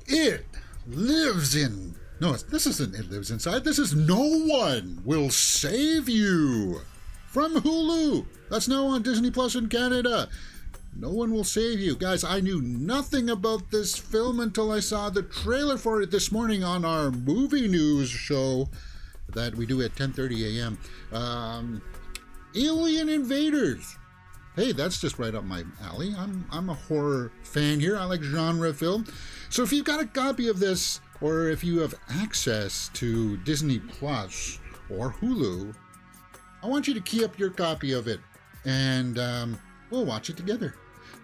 It lives in... No, this isn't It Lives Inside. This is No One Will Save You. From Hulu. That's now on Disney Plus in Canada. No One Will Save You. Guys, I knew nothing about this film until I saw the trailer for it this morning on our movie news show that we do at 10:30 a.m. Alien Invaders. Hey, that's just right up my alley. I'm a horror fan here. I like genre film. So if you've got a copy of this, or if you have access to Disney Plus or Hulu, I want you to key up your copy of it, and we'll watch it together.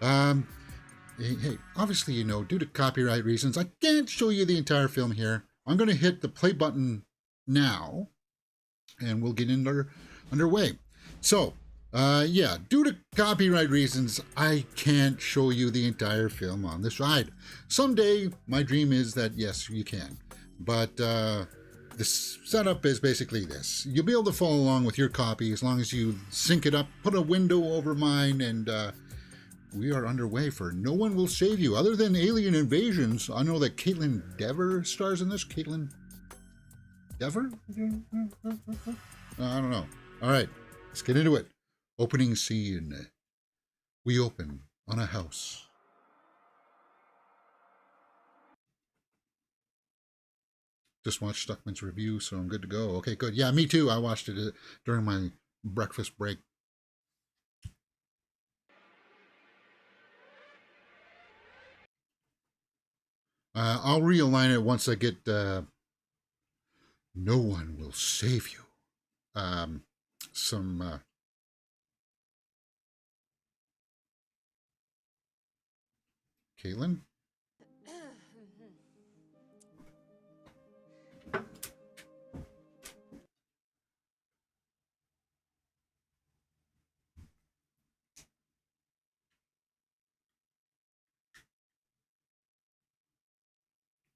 Hey, obviously, you know, due to copyright reasons, I can't show you the entire film here. I'm going to hit the play button now, and we'll get underway. So, yeah, due to copyright reasons, I can't show you the entire film on this ride. Someday, my dream is that, yes, you can. But this setup is basically this. You'll be able to follow along with your copy as long as you sync it up, put a window over mine, and we are underway for No One Will Save You. Other than Alien Invasions, I know that Kaitlyn Dever stars in this. Kaitlyn Dever? I don't know. All right, let's get into it. Opening scene. We open on a house. Just watched Stuckman's review, so I'm good to go. Okay, good. Yeah, me too. I watched it during my breakfast break. I'll realign it once I get No One Will Save You. Some Kaitlyn?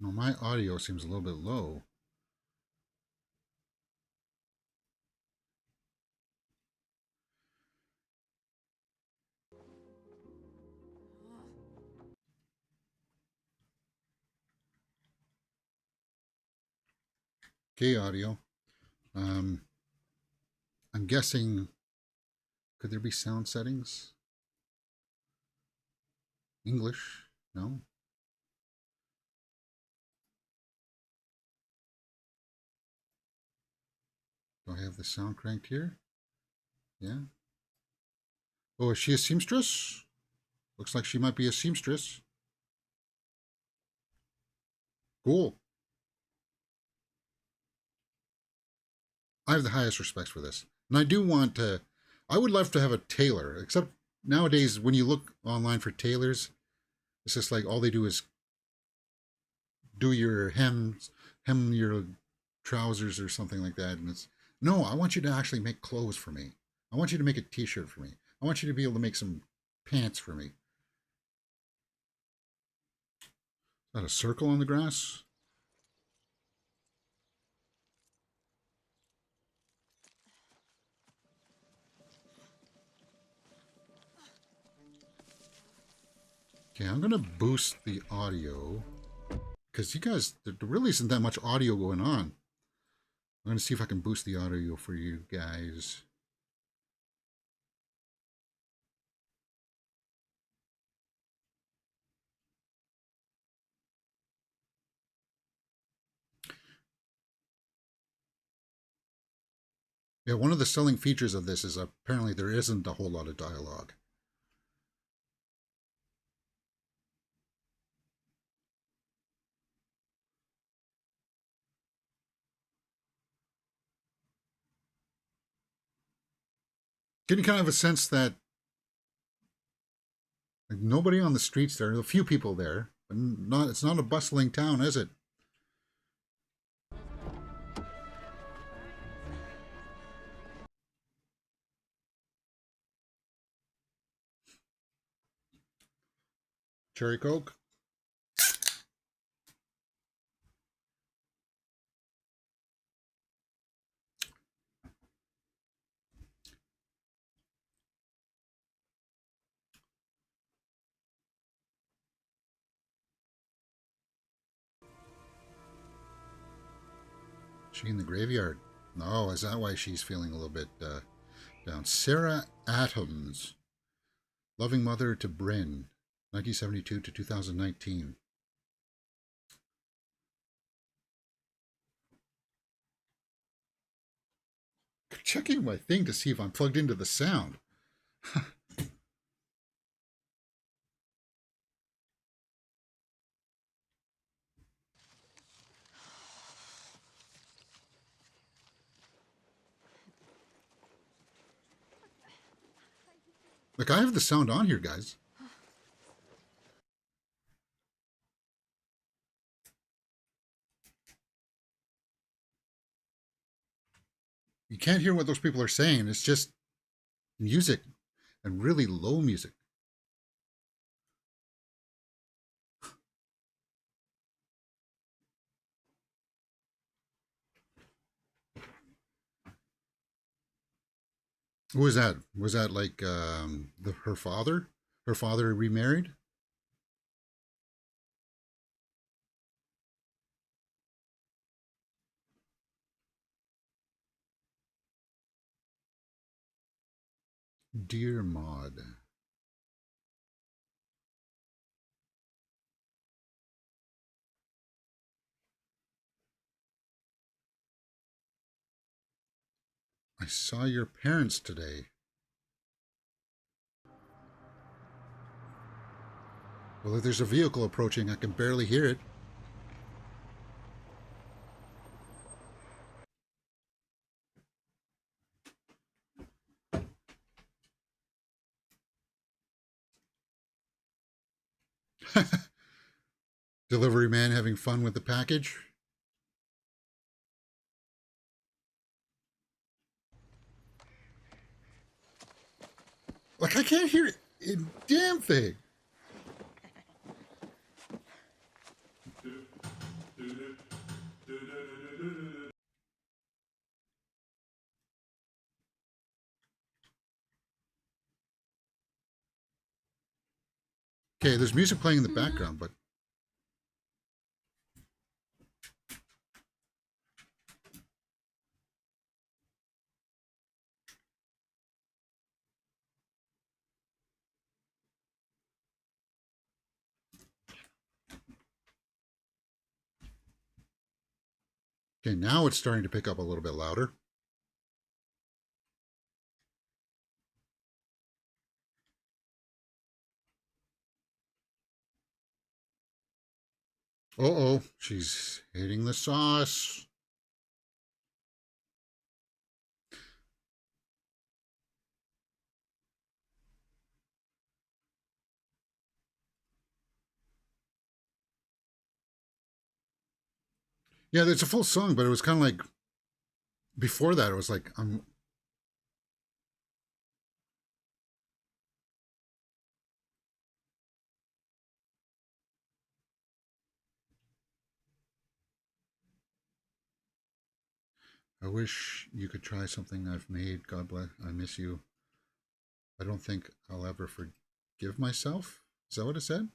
No, my audio seems a little bit low. Okay, audio. I'm guessing, could there be sound settings? English? No? Do I have the sound cranked here? Yeah. Oh, is she a seamstress? Looks like she might be a seamstress. Cool. I have the highest respects for this. And I do want to, I would love to have a tailor, except nowadays when you look online for tailors, it's just like all they do is do your hem your trousers or something like that. And it's, no, I want you to actually make clothes for me. I want you to make a t-shirt for me. I want you to be able to make some pants for me. Is that a circle on the grass? Okay, I'm going to boost the audio because you guys, there really isn't that much audio going on. I'm going to see if I can boost the audio for you guys. Yeah, one of the selling features of this is apparently there isn't a whole lot of dialogue. Getting kind of a sense that like, nobody on the streets there, a few people there, but not, it's not a bustling town, is it? Cherry Coke? She in the graveyard. Oh, is that why she's feeling a little bit down? Sarah Adams, loving mother to Bryn, 1972 to 2019. Checking my thing to see if I'm plugged into the sound. Like, I have the sound on here, guys. You can't hear what those people are saying. It's just music and really low music. Who was that? Was that like her father? Her father remarried? Dear Maud. I saw your parents today. Well, if there's a vehicle approaching, I can barely hear it. Delivery man having fun with the package. Like, I can't hear a damn thing. Okay, there's music playing in the background, but okay, now it's starting to pick up a little bit louder. Uh-oh, she's hitting the sauce. Yeah, it's a full song, but it was kind of like before that. It was like I wish you could try something I've made. God bless. I miss you. I don't think I'll ever forgive myself. Is that what it said?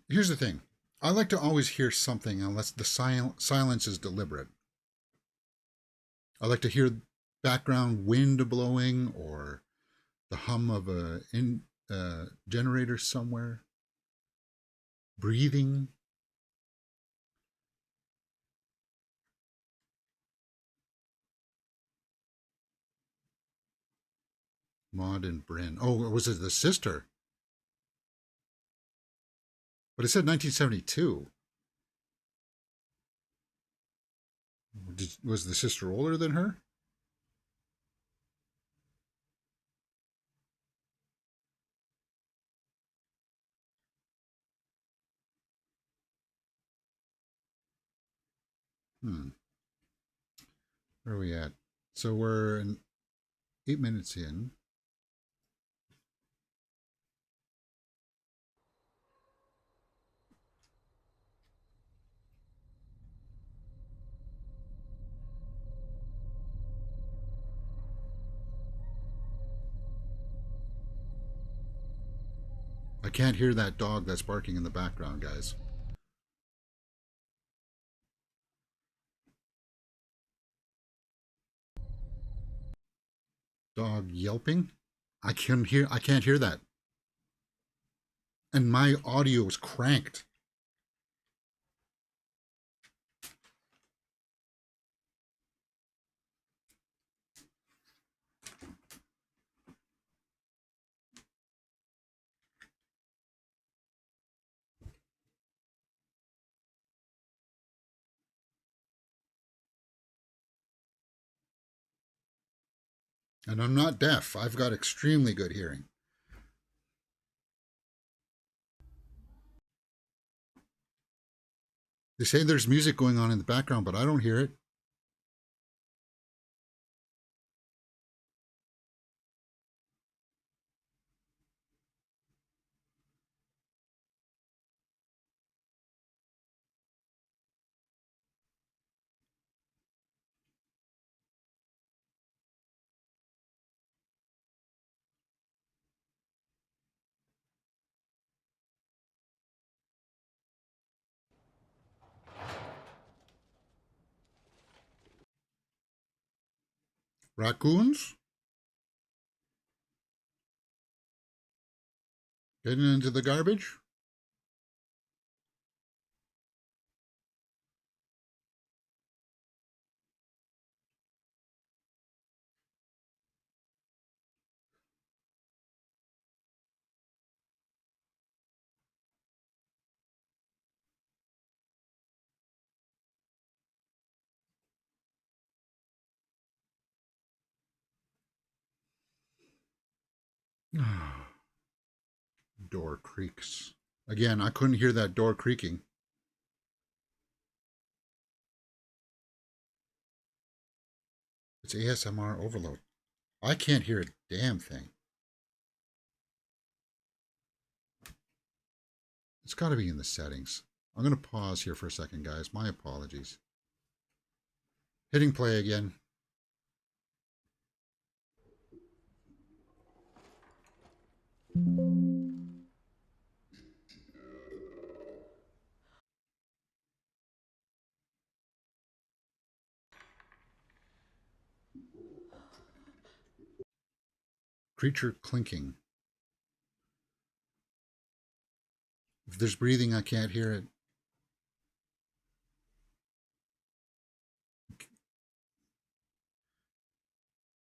Here's the thing. I like to always hear something unless the silence is deliberate. I like to hear background wind blowing or the hum of a generator somewhere, breathing. Maud and Bryn. Oh, was it the sister? But it said 1972. Was the sister older than her? Hmm. Where are we at? So we're 8 minutes in. I can't hear that dog that's barking in the background, guys. Dog yelping? I can't hear that. And my audio is cranked. And I'm not deaf. I've got extremely good hearing. They say there's music going on in the background, but I don't hear it. Raccoons? Getting into the garbage? Door creaks. Again, I couldn't hear that door creaking. It's ASMR overload. I can't hear a damn thing. It's got to be in the settings. I'm going to pause here for a second, guys. My apologies. Hitting play again. Creature clinking. If there's breathing, I can't hear it.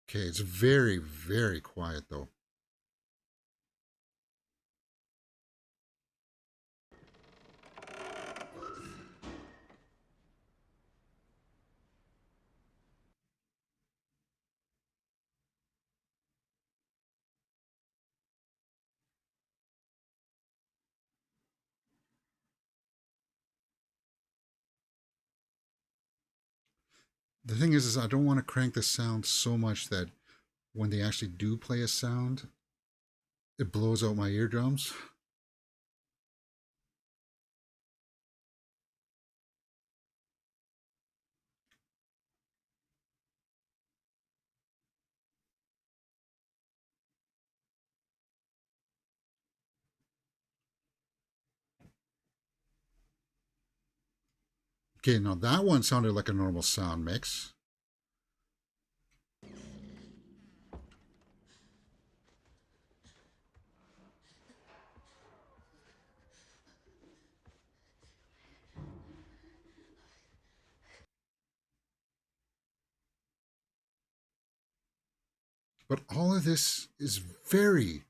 Okay, it's very, very quiet though. The thing is I don't want to crank the sound so much that when they actually do play a sound, it blows out my eardrums. Okay, now that one sounded like a normal sound mix. But all of this is very.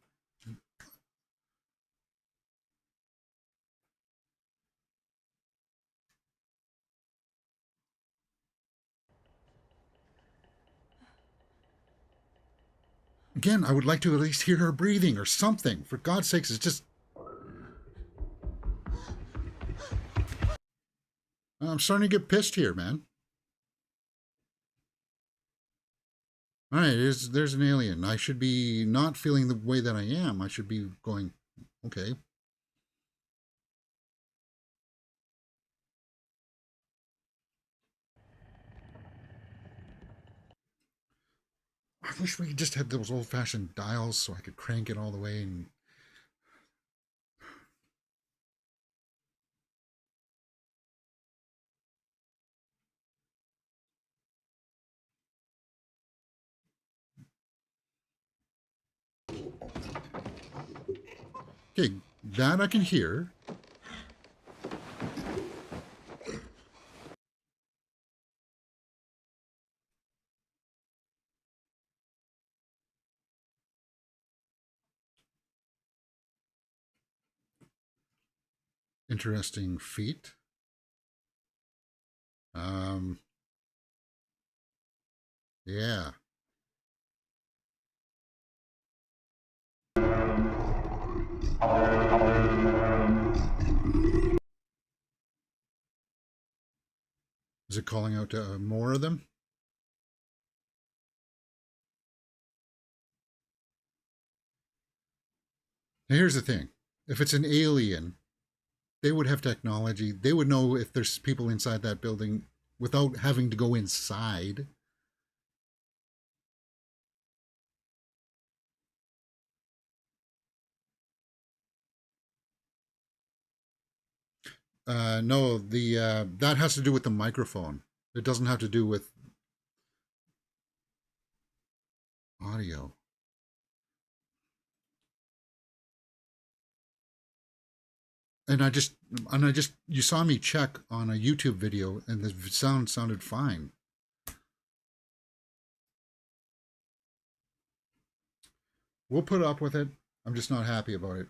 Again, I would like to at least hear her breathing or something. For God's sakes, it's just. I'm starting to get pissed here, man. All right, there's an alien. I should be not feeling the way that I am. I should be going, okay. I wish we just had those old-fashioned dials so I could crank it all the way and Okay, that I can hear. Interesting feat. Um, yeah. Is it calling out to more of them? Now, here's the thing. If it's an alien, they would have technology. They would know if there's people inside that building without having to go inside. No, the that has to do with the microphone. It doesn't have to do with audio. And I just you saw me check on a YouTube video, and the sound sounded fine. We'll put up with it. I'm just not happy about it.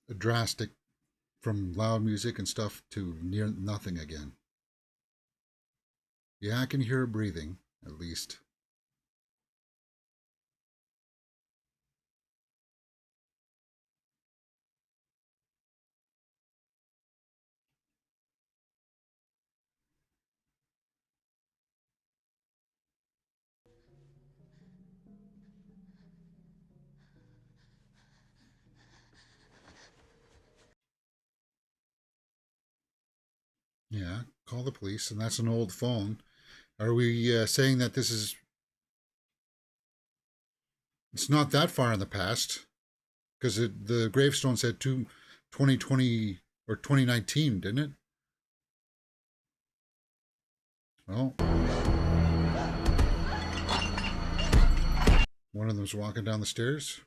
A drastic from loud music and stuff to near nothing again. Yeah, I can hear her breathing, at least. Yeah, call the police, and that's an old phone. Are we saying that this is? It's not that far in the past, because the gravestone said 2020 or 2019, didn't it? Well, one of them's walking down the stairs.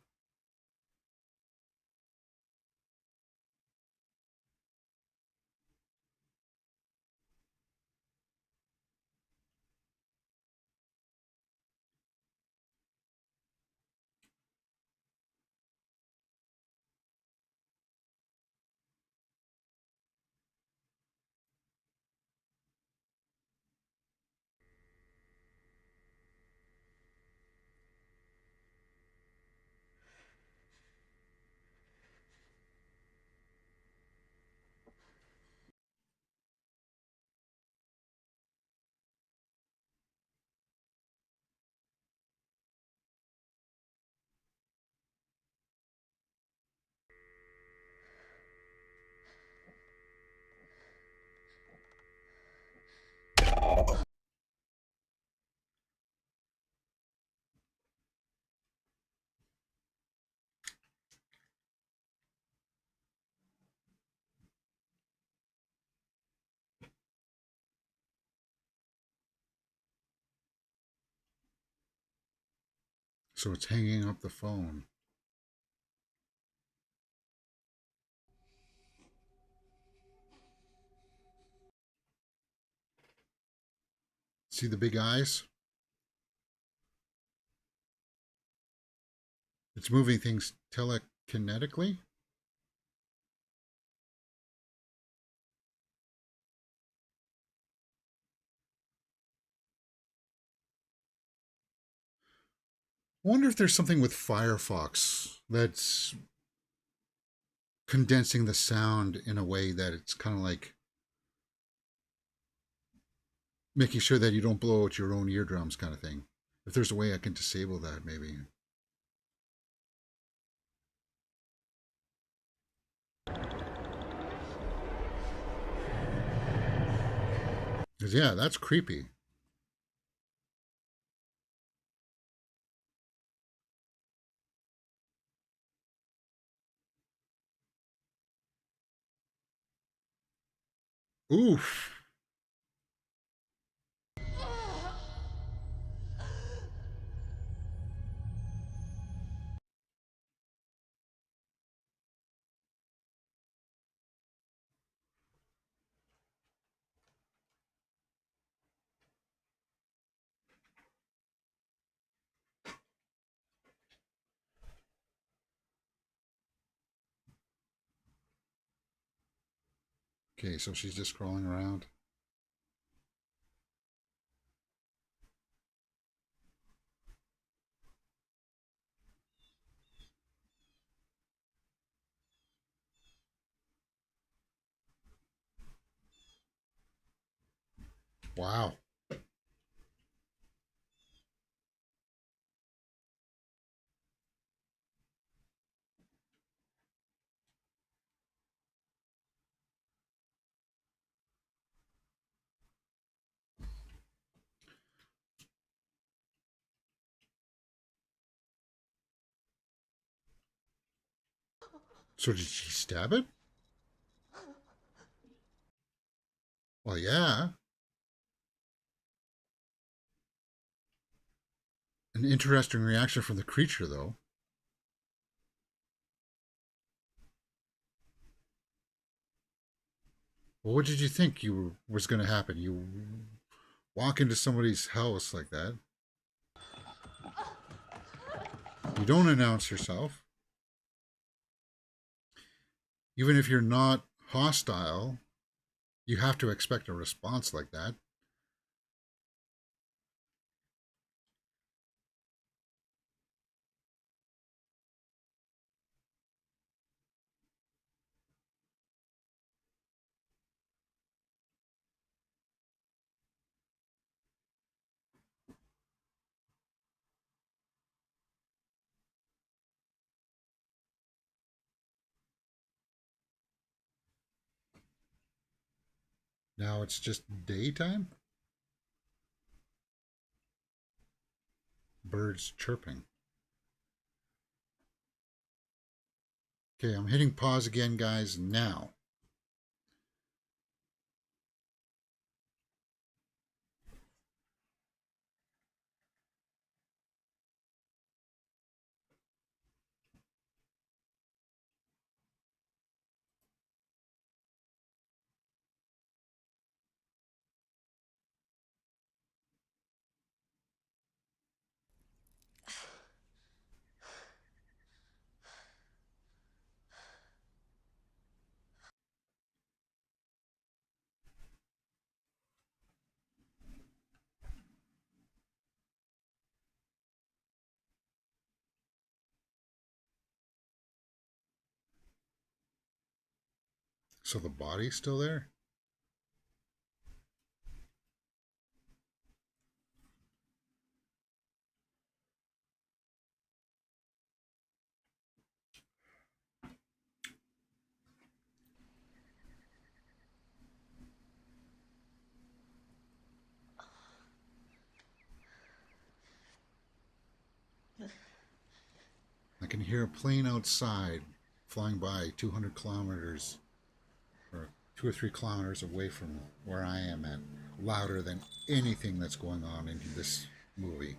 So it's hanging up the phone. See the big eyes? It's moving things telekinetically. I wonder if there's something with Firefox that's condensing the sound in a way that it's kind of like making sure that you don't blow out your own eardrums, kind of thing. If there's a way I can disable that, maybe. Because, yeah, that's creepy. Oof. Okay, so she's just crawling around. Wow. So did she stab it? Well, yeah. An interesting reaction from the creature, though. Well, what did you think was going to happen? You walk into somebody's house like that. You don't announce yourself. Even if you're not hostile, you have to expect a response like that. Now it's just daytime. Birds chirping. Okay, I'm hitting pause again, guys, now. So the body's still there? I can hear a plane outside flying by 200 kilometers or 2 or 3 kilometers away from where I am at, louder than anything that's going on in this movie.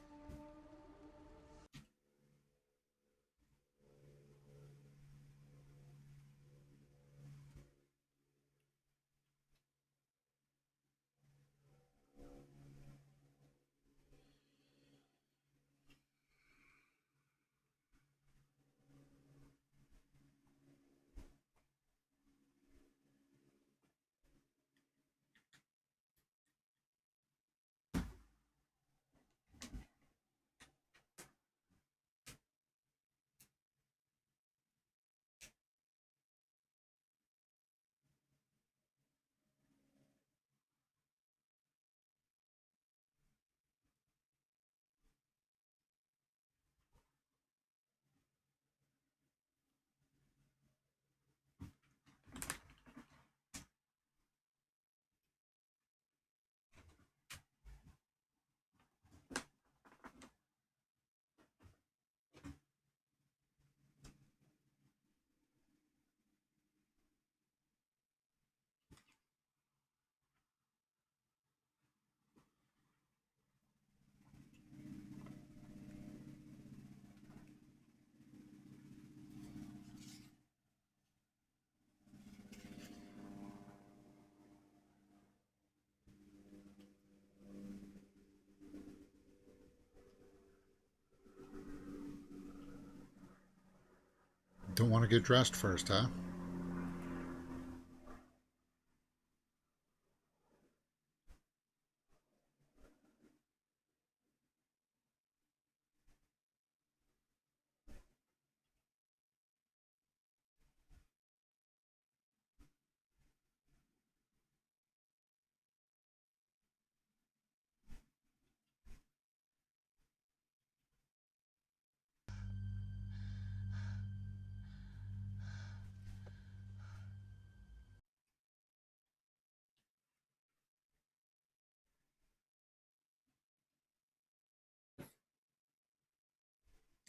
Don't want to get dressed first, huh?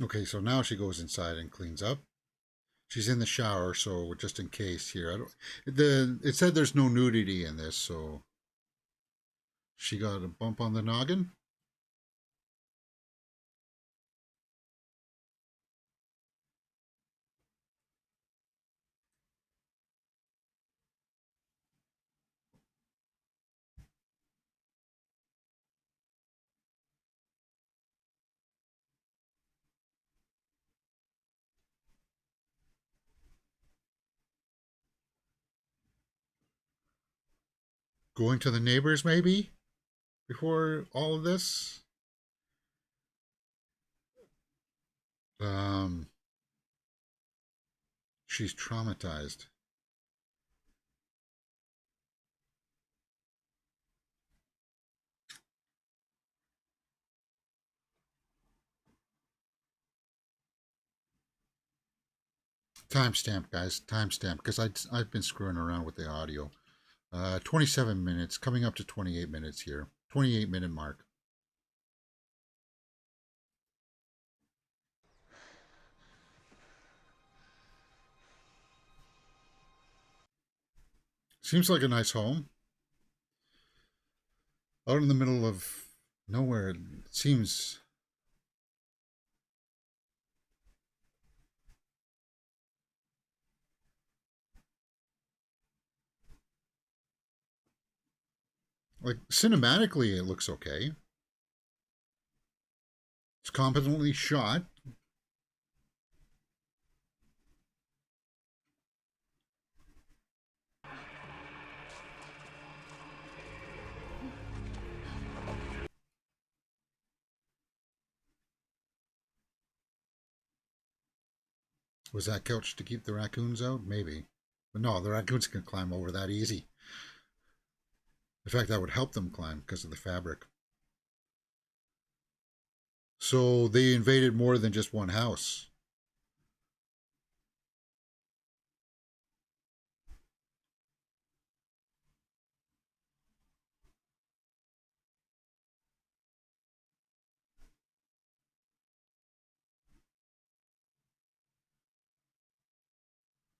Okay, so now she goes inside and cleans up. She's in the shower, so just in case here, I don't. It said there's no nudity in this, so she got a bump on the noggin. Going to the neighbors, maybe before all of this. Um, she's traumatized. Timestamp, guys. Timestamp, because I've been screwing around with the audio. 27 minutes, coming up to 28 minutes here. 28-minute mark. Seems like a nice home. Out in the middle of nowhere. It seems. Like, cinematically, it looks okay. It's competently shot. Was that couch to keep the raccoons out? Maybe. But no, the raccoons can climb over that easy. In fact, that would help them climb because of the fabric. So they invaded more than just one house.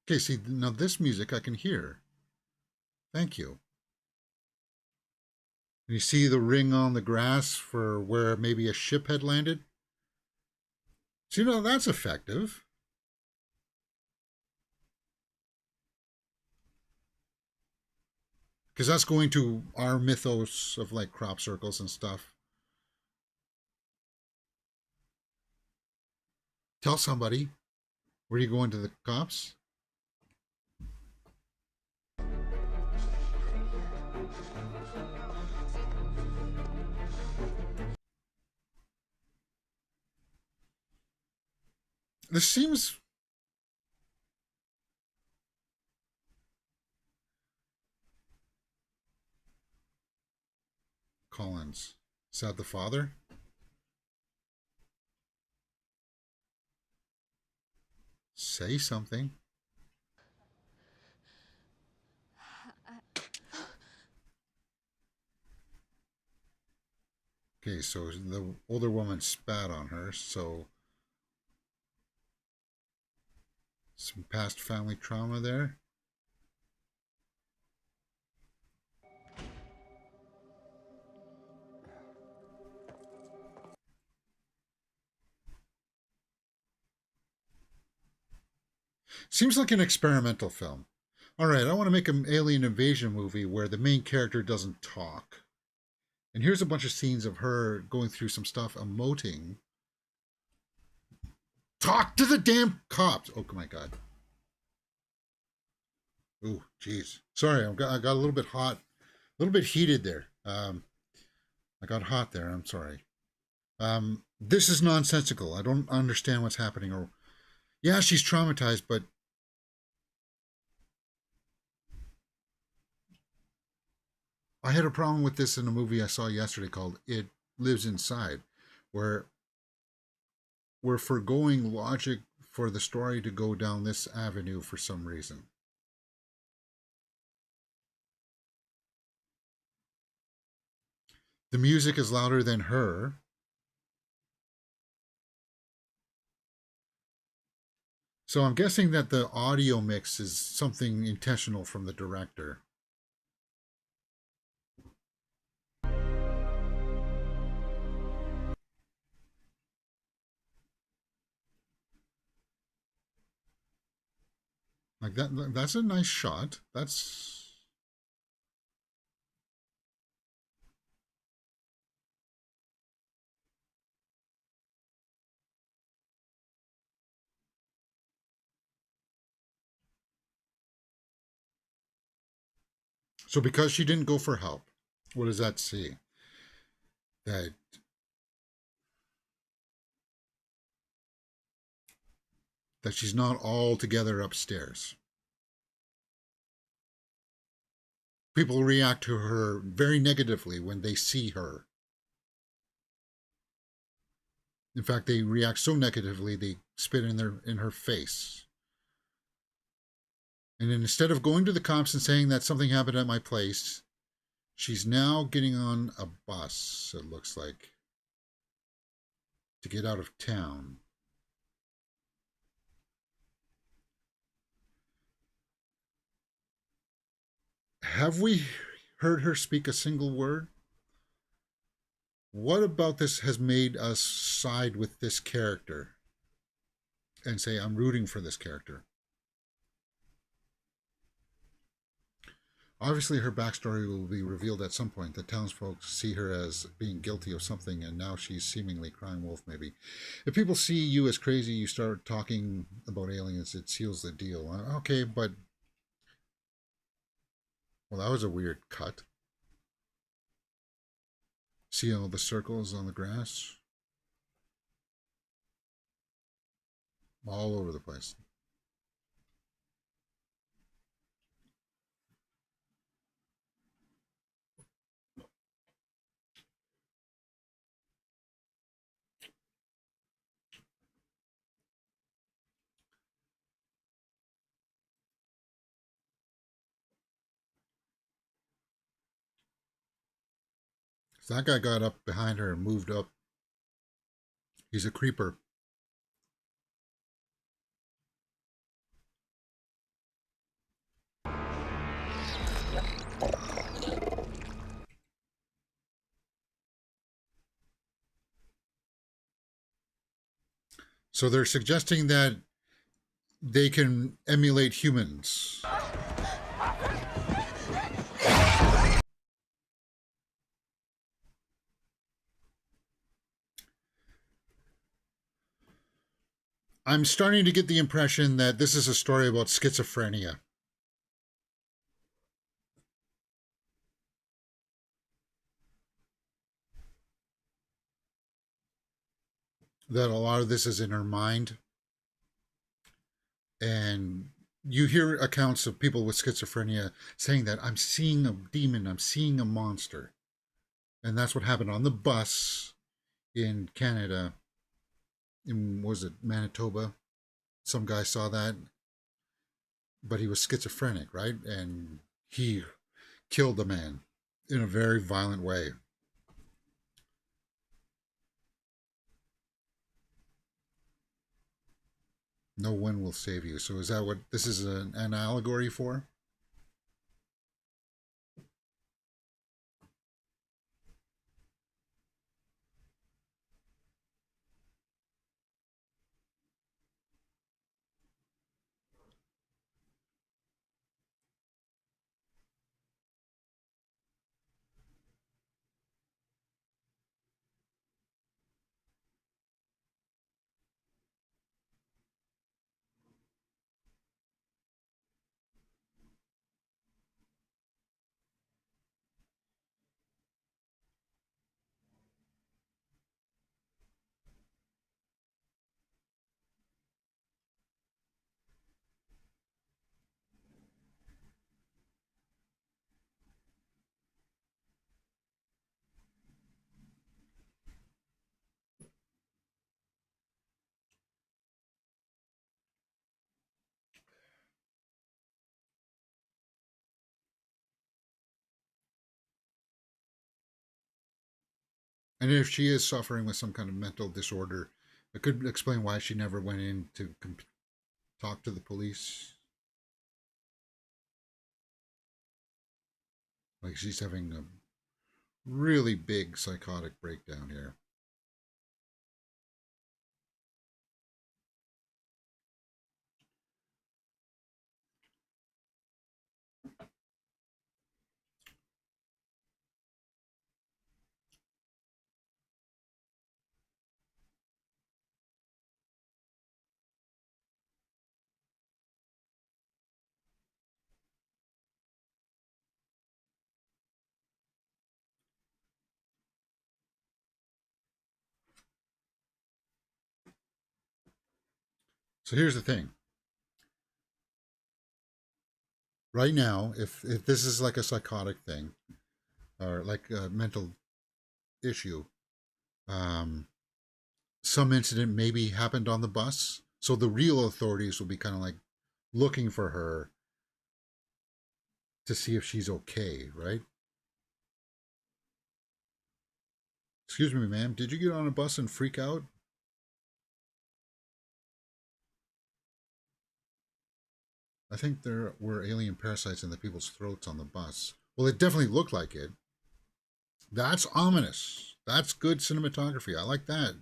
Okay, see, now this music I can hear. Thank you. And you see the ring on the grass for where maybe a ship had landed? So, that's effective. Because that's going to our mythos of like crop circles and stuff. Tell somebody. Where are you going to the cops? This seems. Collins. Is that the father? Say something. Okay, so the older woman spat on her, so some past family trauma there. Seems like an experimental film. All right, I want to make an alien invasion movie where the main character doesn't talk. And here's a bunch of scenes of her going through some stuff, emoting. Talk to the damn cops. Oh my god. Ooh, jeez. Sorry, I got a little bit hot, a little bit heated there. I got hot there. I'm sorry. This is nonsensical. I don't understand what's happening. Or, yeah, she's traumatized, but I had a problem with this in a movie I saw yesterday called "It Lives Inside," where we're foregoing logic for the story to go down this avenue for some reason. The music is louder than her. So I'm guessing that the audio mix is something intentional from the director. Like that's a nice shot. That's so because she didn't go for help. What does that say? That that she's not all together upstairs. People react to her very negatively when they see her. In fact, they react so negatively they spit in her face. And then instead of going to the cops and saying that something happened at my place, she's now getting on a bus, it looks like, to get out of town. Have we heard her speak a single word? What about this has made us side with this character and say, I'm rooting for this character? Obviously, her backstory will be revealed at some point. The townsfolk see her as being guilty of something, and now she's seemingly crying wolf, maybe. If people see you as crazy, you start talking about aliens, it seals the deal. Okay, but. Well, that was a weird cut. See all the circles on the grass? All over the place. So that guy got up behind her and moved up. He's a creeper. So they're suggesting that they can emulate humans. I'm starting to get the impression that this is a story about schizophrenia. That a lot of this is in her mind. And you hear accounts of people with schizophrenia saying that I'm seeing a demon, I'm seeing a monster. And that's what happened on the bus in Canada. In, was it Manitoba? Some guy saw that, but he was schizophrenic, right? And he killed the man in a very violent way. No one will save you. So is that what this is an allegory for? And if she is suffering with some kind of mental disorder, it could explain why she never went in to talk to the police. Like she's having a really big psychotic breakdown here. So here's the thing. Right now, if this is like a psychotic thing or like a mental issue, um, some incident maybe happened on the bus. So the real authorities will be kind of like looking for her to see if she's okay, right? Excuse me, ma'am, did you get on a bus and freak out? I think there were alien parasites in the people's throats on the bus. Well, it definitely looked like it. That's ominous. That's good cinematography. I like that.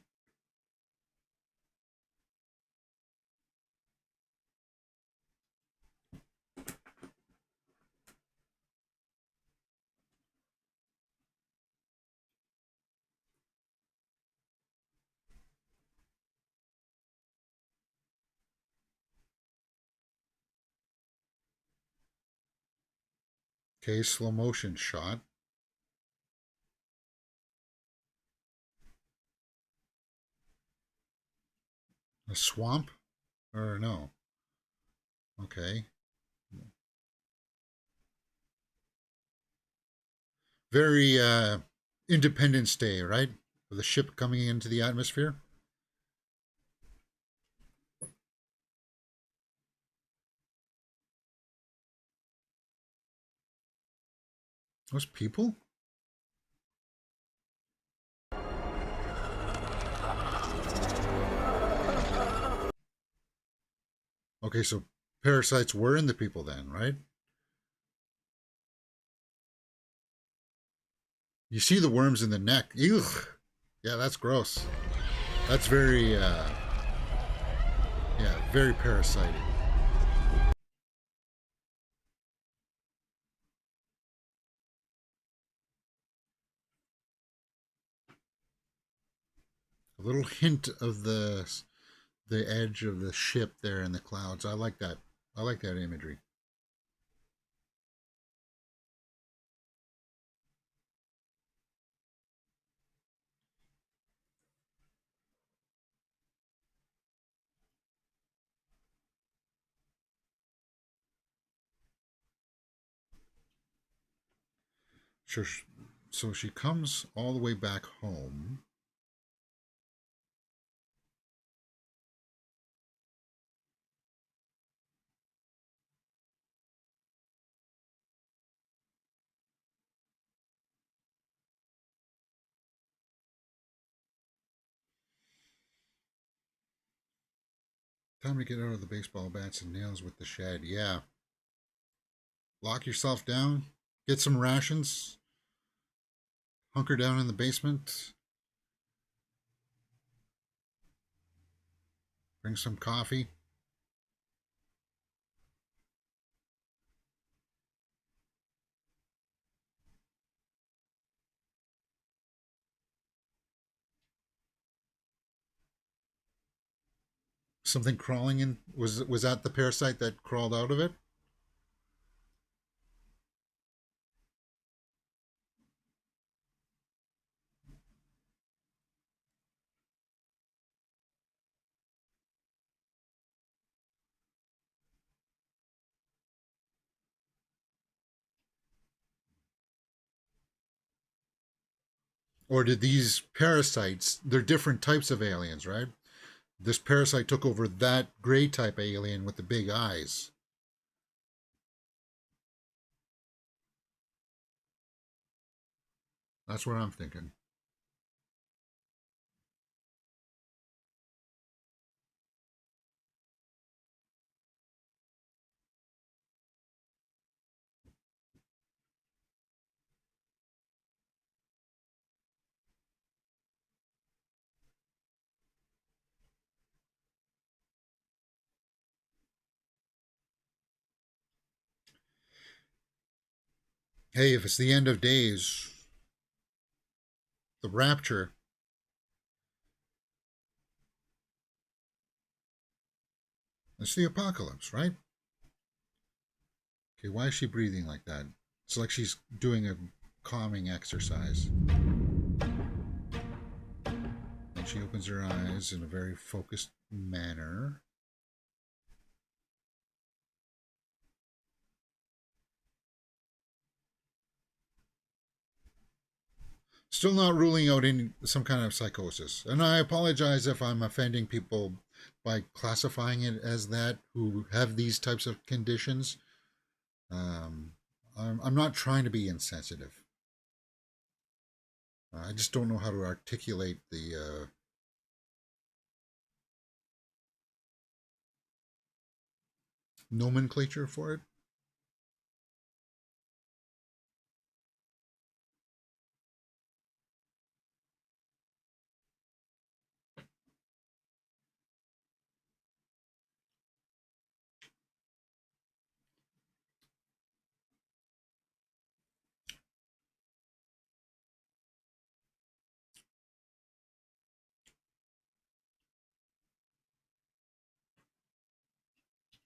Okay, slow motion shot. A swamp? Or no? Okay. Very Independence Day, right? With the ship coming into the atmosphere. Those people? Okay, so parasites were in the people then, right? You see the worms in the neck. Ew. Yeah, that's gross. That's very, yeah, very parasitic. A little hint of the edge of the ship there in the clouds. I like that. I like that imagery. Sure. So she comes all the way back home. Time to get out of the baseball bats and nails with the shed. Yeah. Lock yourself down. Get some rations. Hunker down in the basement. Bring some coffee. Something crawling in. Was that the parasite that crawled out of it? Or did these parasites, they're different types of aliens, right? This parasite took over that gray type alien with the big eyes. That's what I'm thinking. Hey, if it's the end of days, the rapture, it's the apocalypse, right? Okay, why is she breathing like that? It's like she's doing a calming exercise. And she opens her eyes in a very focused manner. Still not ruling out any some kind of psychosis. And I apologize if I'm offending people by classifying it as that who have these types of conditions. Um, I'm not trying to be insensitive. I just don't know how to articulate the nomenclature for it.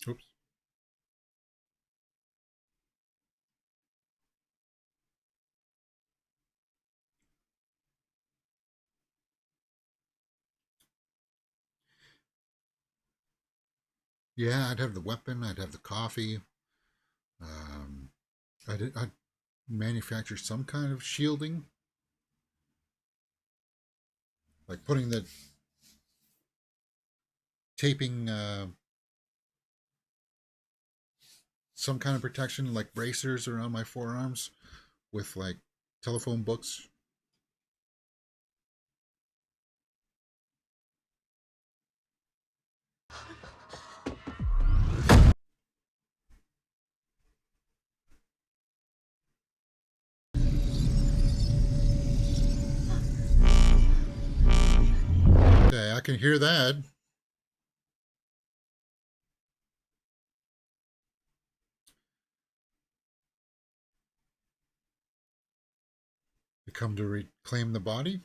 Oops. Yeah, I'd have the weapon. I'd have the coffee. Um, I'd manufacture some kind of shielding, like putting the taping some kind of protection, like bracers around my forearms, with like telephone books. Okay, I can hear that. You come to reclaim the body.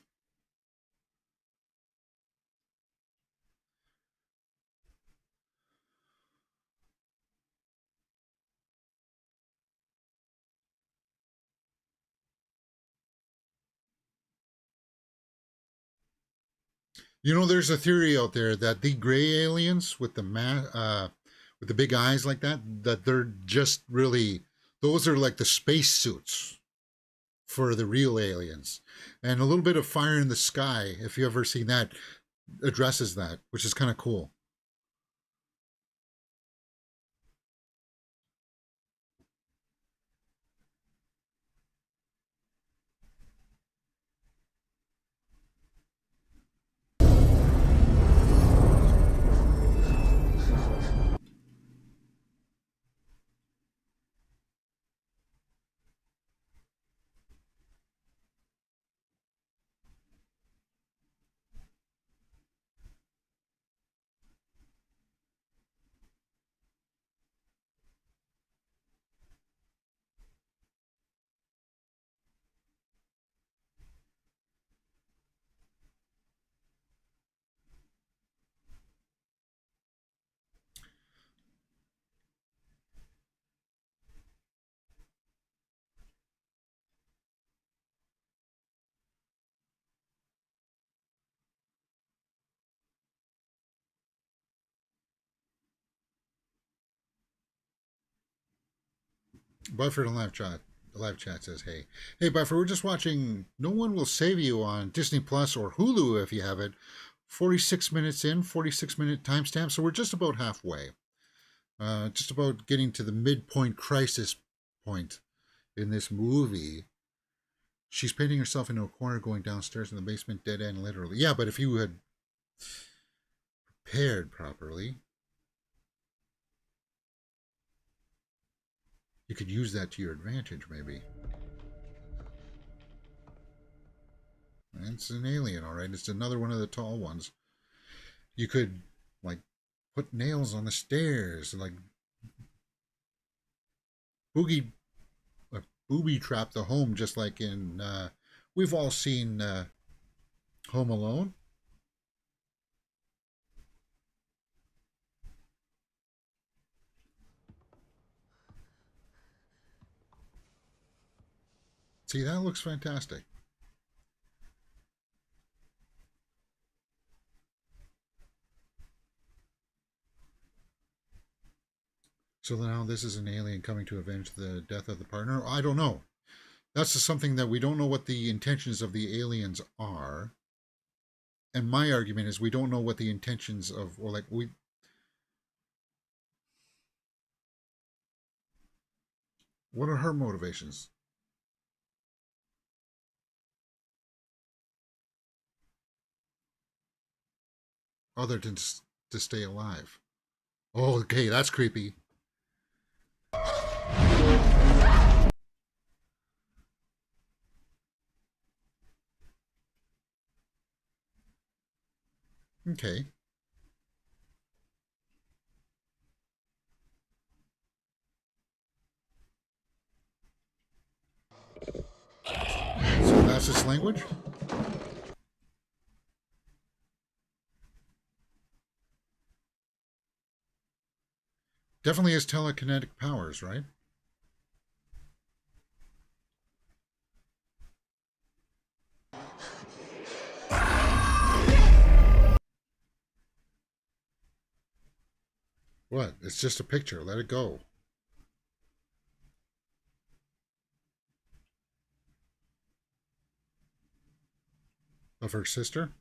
You know, there's a theory out there that the gray aliens with the with the big eyes like that, that they're just really those are like the space suits for the real aliens, and a little bit of Fire in the Sky, if you ever seen that, addresses that, which is kind of cool. Buffer in the live chat. The live chat says, hey, Buffer, we're just watching No One Will Save You on Disney Plus or Hulu if you have it. 46 minutes in, 46-minute timestamp, so we're just about halfway. Just about getting to the midpoint crisis point in this movie. She's painting herself into a corner going downstairs in the basement, dead end, literally. Yeah, but if you had prepared properly, you could use that to your advantage, maybe. It's an alien, all right. It's another one of the tall ones. You could, like, put nails on the stairs, like boogie, booby trap the home, just like in we've all seen Home Alone. See, that looks fantastic. So now this is an alien coming to avenge the death of the partner. I don't know. That's just something that we don't know what the intentions of the aliens are. And my argument is we don't know what the intentions of, or like we. What are her motivations? Other than to stay alive. Oh, okay, that's creepy. Okay. So that's its language? Definitely has telekinetic powers, right? What? It's just a picture. Let it go. Of her sister?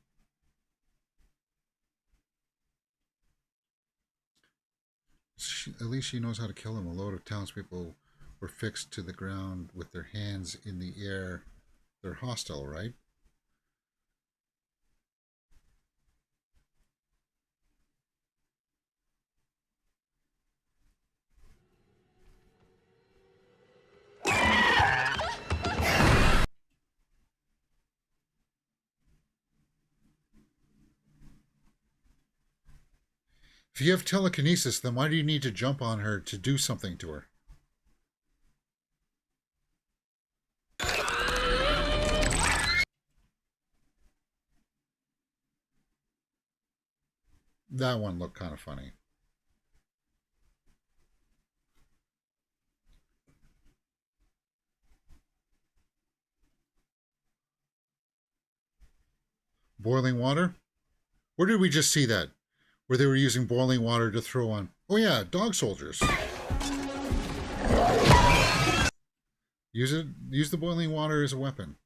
At least she knows how to kill him. A load of townspeople were fixed to the ground with their hands in the air. They're hostile, right? If you have telekinesis, then why do you need to jump on her to do something to her? That one looked kind of funny. Boiling water? Where did we just see that? Where they were using boiling water to throw on. Oh, yeah, dog soldiers. Use it. Use the boiling water as a weapon.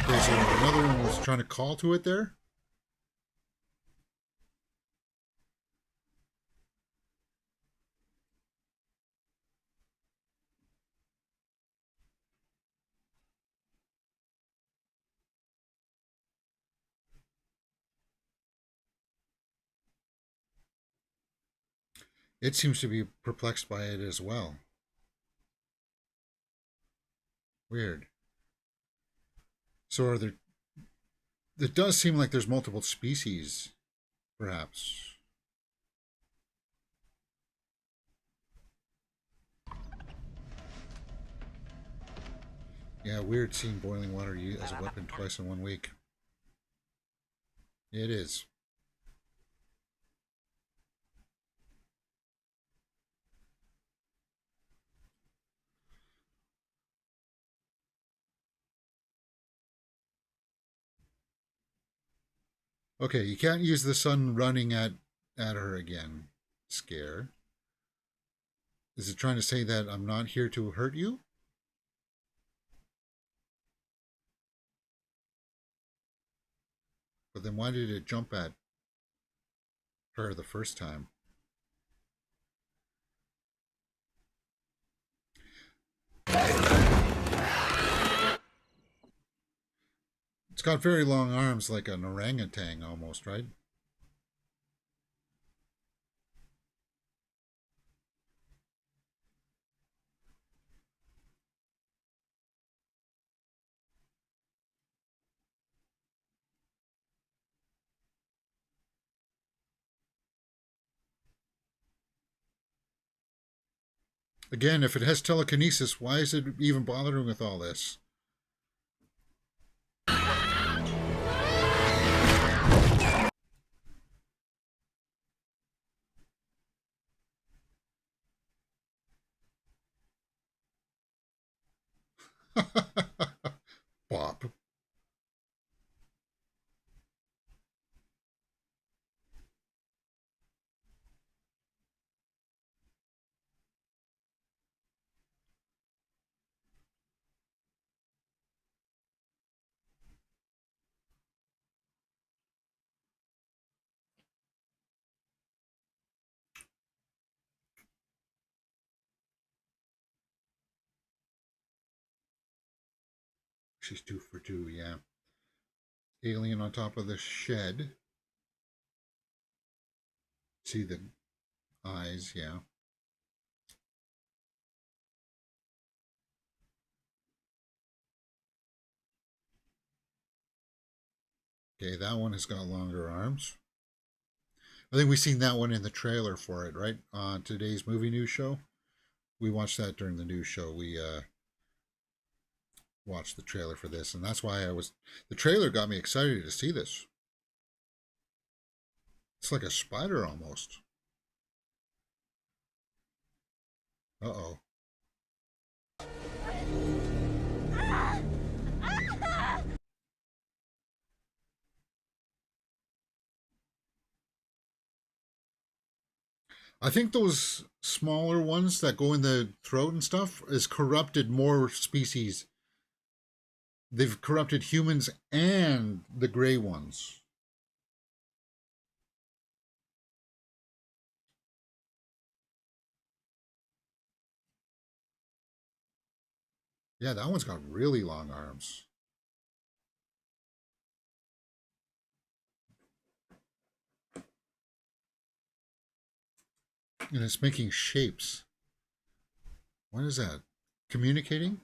Okay, so another one was trying to call to it there. It seems to be perplexed by it as well. Weird. So are there... It does seem like there's multiple species, perhaps. Yeah, weird seeing boiling water used as a weapon twice in 1 week. It is. Okay, you can't use the sun running at her again. Scare. Is it trying to say that I'm not here to hurt you? But then why did it jump at her the first time? It's got very long arms like an orangutan almost, right? Again, if it has telekinesis, why is it even bothering with all this? Bop. She's 2 for 2, yeah. Alien on top of the shed. See the eyes, yeah. Okay, that one has got longer arms. I think we've seen that one in the trailer for it, right? On today's movie news show. We watched that during the news show. We watched the trailer for this, and that's why the trailer got me excited to see this. It's like a spider almost. Uh-oh. I think those smaller ones that go in the throat and stuff is corrupted more species. They've corrupted humans and the gray ones. Yeah, that one's got really long arms. And it's making shapes. What is that? Communicating?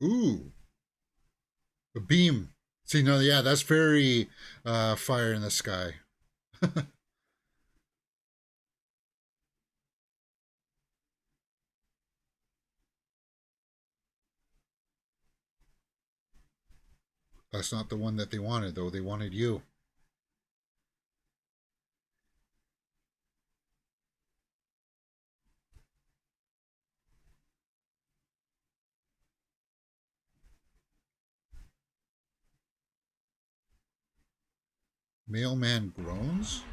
Ooh, a beam. See, no, yeah, that's very fire in the sky. That's not the one that they wanted, though. They wanted you. Mailman groans?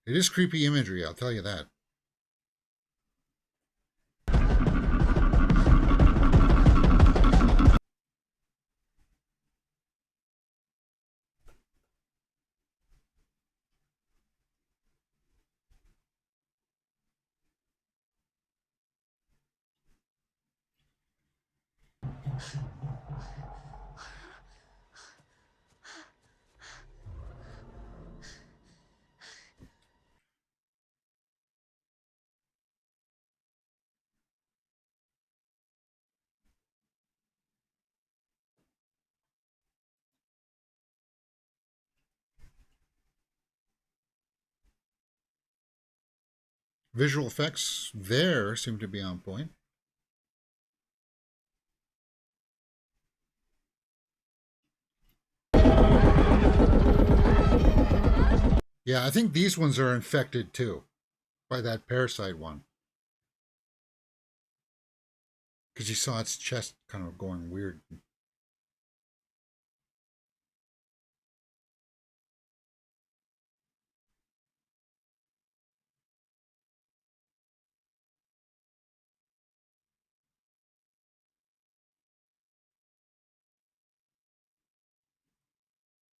It is creepy imagery, I'll tell you that. Visual effects there seem to be on point. Yeah, I think these ones are infected too by that parasite one. Because you saw its chest kind of going weird.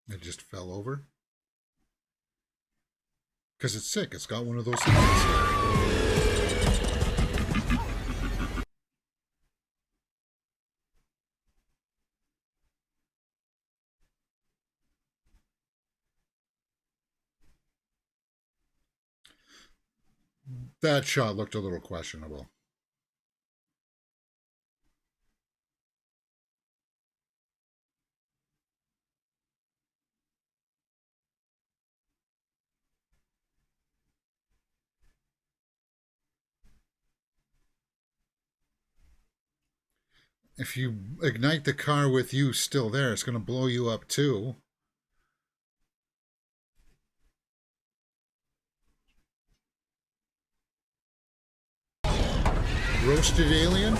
It just fell over. Because it's sick. It's got one of those things. That shot looked a little questionable. If you ignite the car with you still there, it's going to blow you up too. Roasted alien?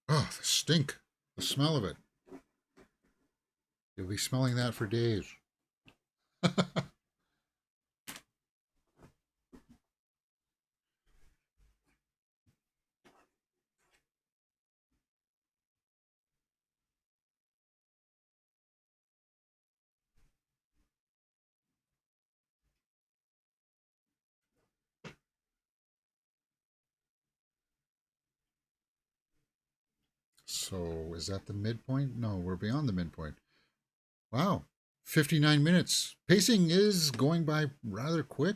Oh, the stink. The smell of it. You'll be smelling that for days. So, is that the midpoint? No, we're beyond the midpoint. Wow. 59 minutes. Pacing is going by rather quick.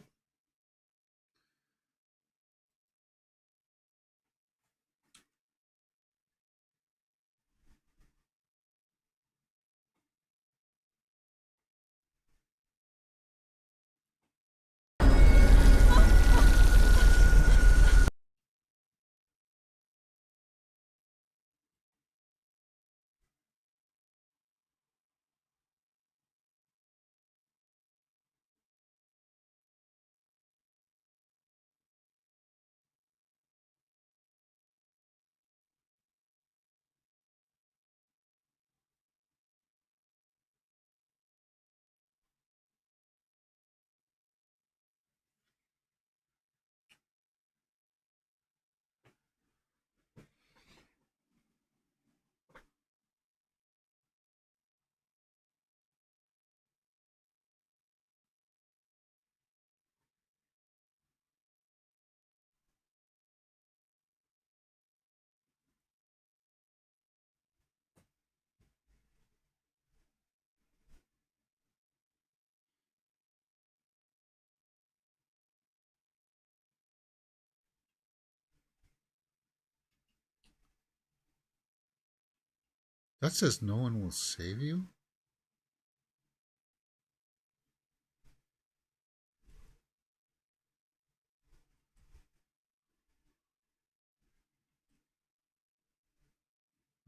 That says no one will save you?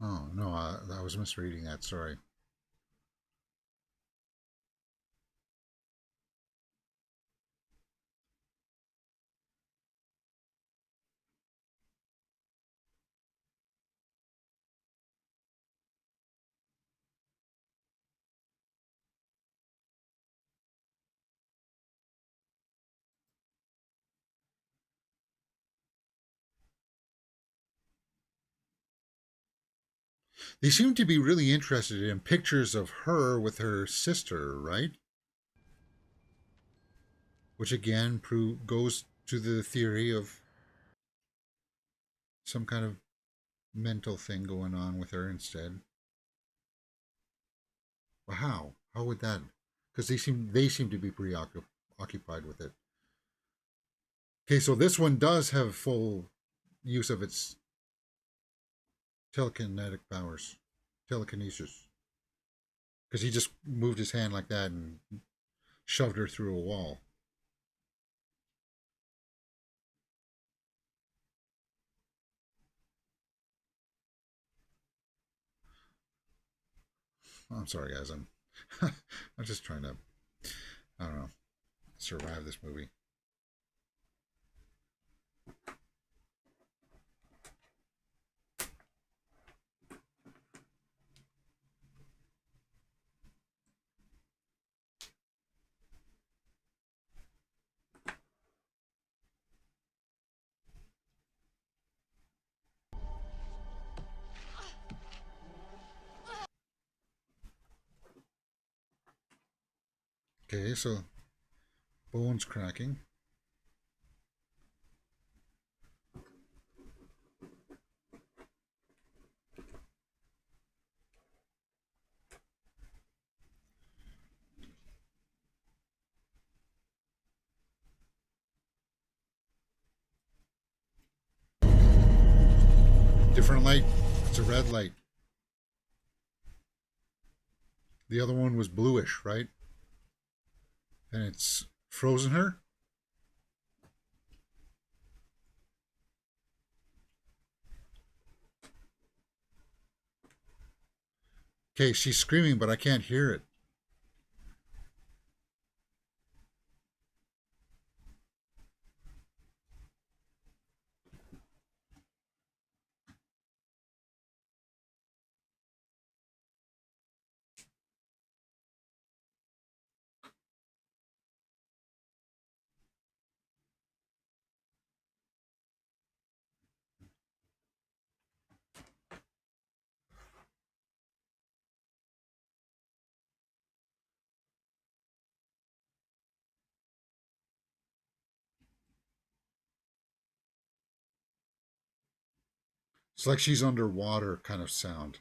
Oh, no, I was misreading that. Sorry. They seem to be really interested in pictures of her with her sister, right? Which again goes to the theory of some kind of mental thing going on with her instead. Well, how? How would that? Because they seem to be preoccupied with it. Okay, so this one does have full use of its telekinetic powers, telekinesis, because he just moved his hand like that and shoved her through a wall. Oh, I'm sorry, guys. I'm just trying to, I don't know, survive this movie. Okay, so bones cracking. Different light. It's a red light. The other one was bluish, right? And it's frozen her. Okay, she's screaming, but I can't hear it. It's like she's underwater kind of sound.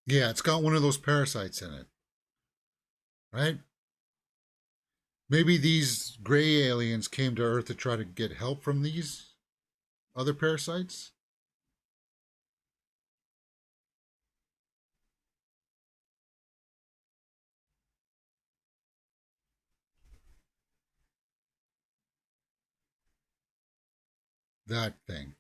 Yeah, it's got one of those parasites in it, right? Maybe these gray aliens came to Earth to try to get help from these other parasites. That thing.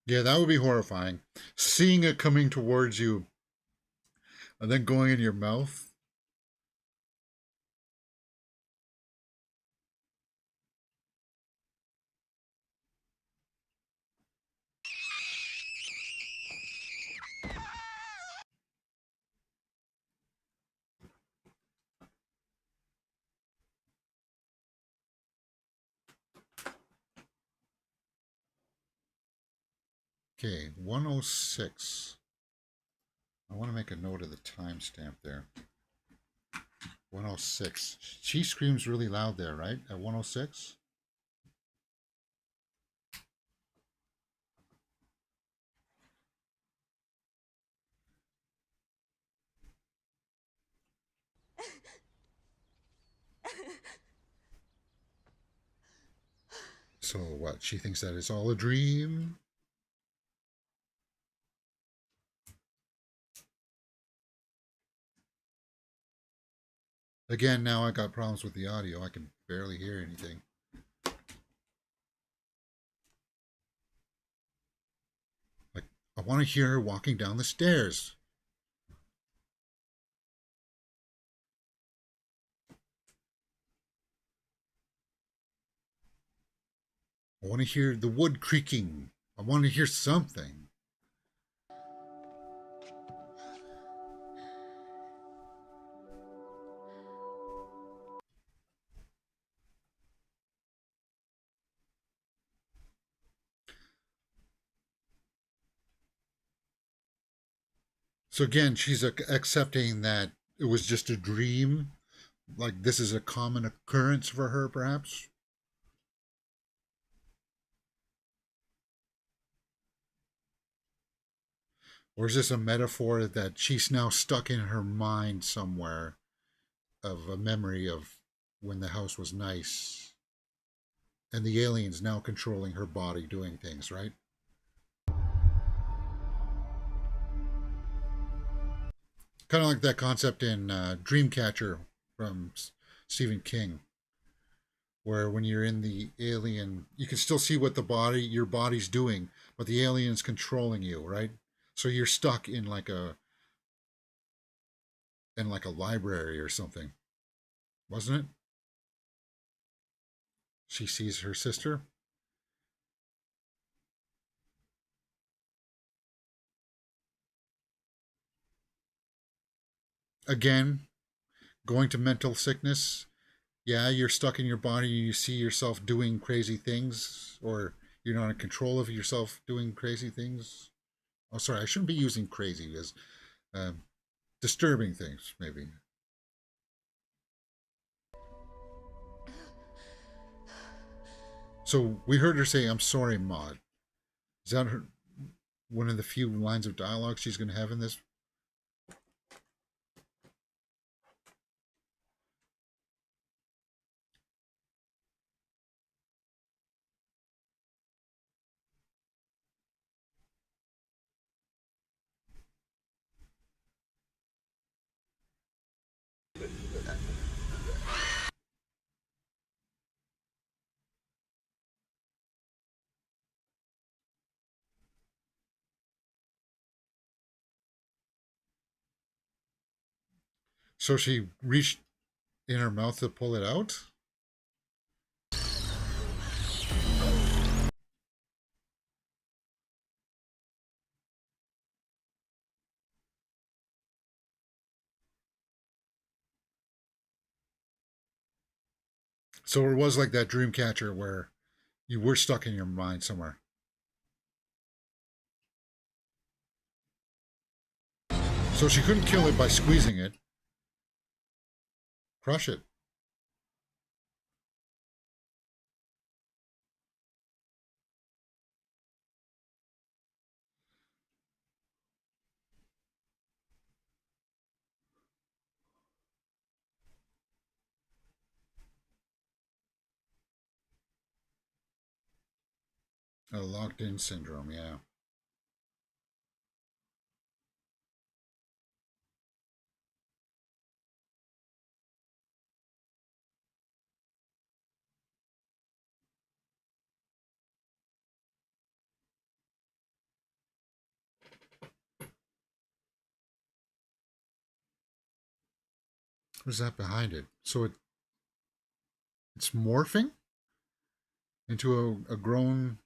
Yeah, that would be horrifying. Seeing it coming towards you and then going in your mouth. Okay, 106. I want to make a note of the timestamp there. 106. She screams really loud there, right? At 106? So what? She thinks that it's all a dream? Again, now I got problems with the audio. I can barely hear anything. Like, I want to hear her walking down the stairs. I want to hear the wood creaking. I want to hear something. So again, she's accepting that it was just a dream. Like this is a common occurrence for her, perhaps. Or is this a metaphor that she's now stuck in her mind somewhere of a memory of when the house was nice and the aliens now controlling her body doing things, right? Kind of like that concept in Dreamcatcher from Stephen King, where when you're in the alien, you can still see what your body's doing, but the alien's controlling you, right? So you're stuck in like a library or something, wasn't it? She sees her sister. Again, going to mental sickness. Yeah, you're stuck in your body and you see yourself doing crazy things, or you're not in control of yourself doing crazy things. Oh, sorry, I shouldn't be using crazy as um, disturbing things, maybe. So we heard her say, "I'm sorry, Maud." Is that her one of the few lines of dialogue she's going to have in this? So she reached in her mouth to pull it out. So it was like that dream catcher where you were stuck in your mind somewhere. So she couldn't kill it by squeezing it. Crush it. A locked in syndrome, yeah. What's that behind it? So it's morphing into a grown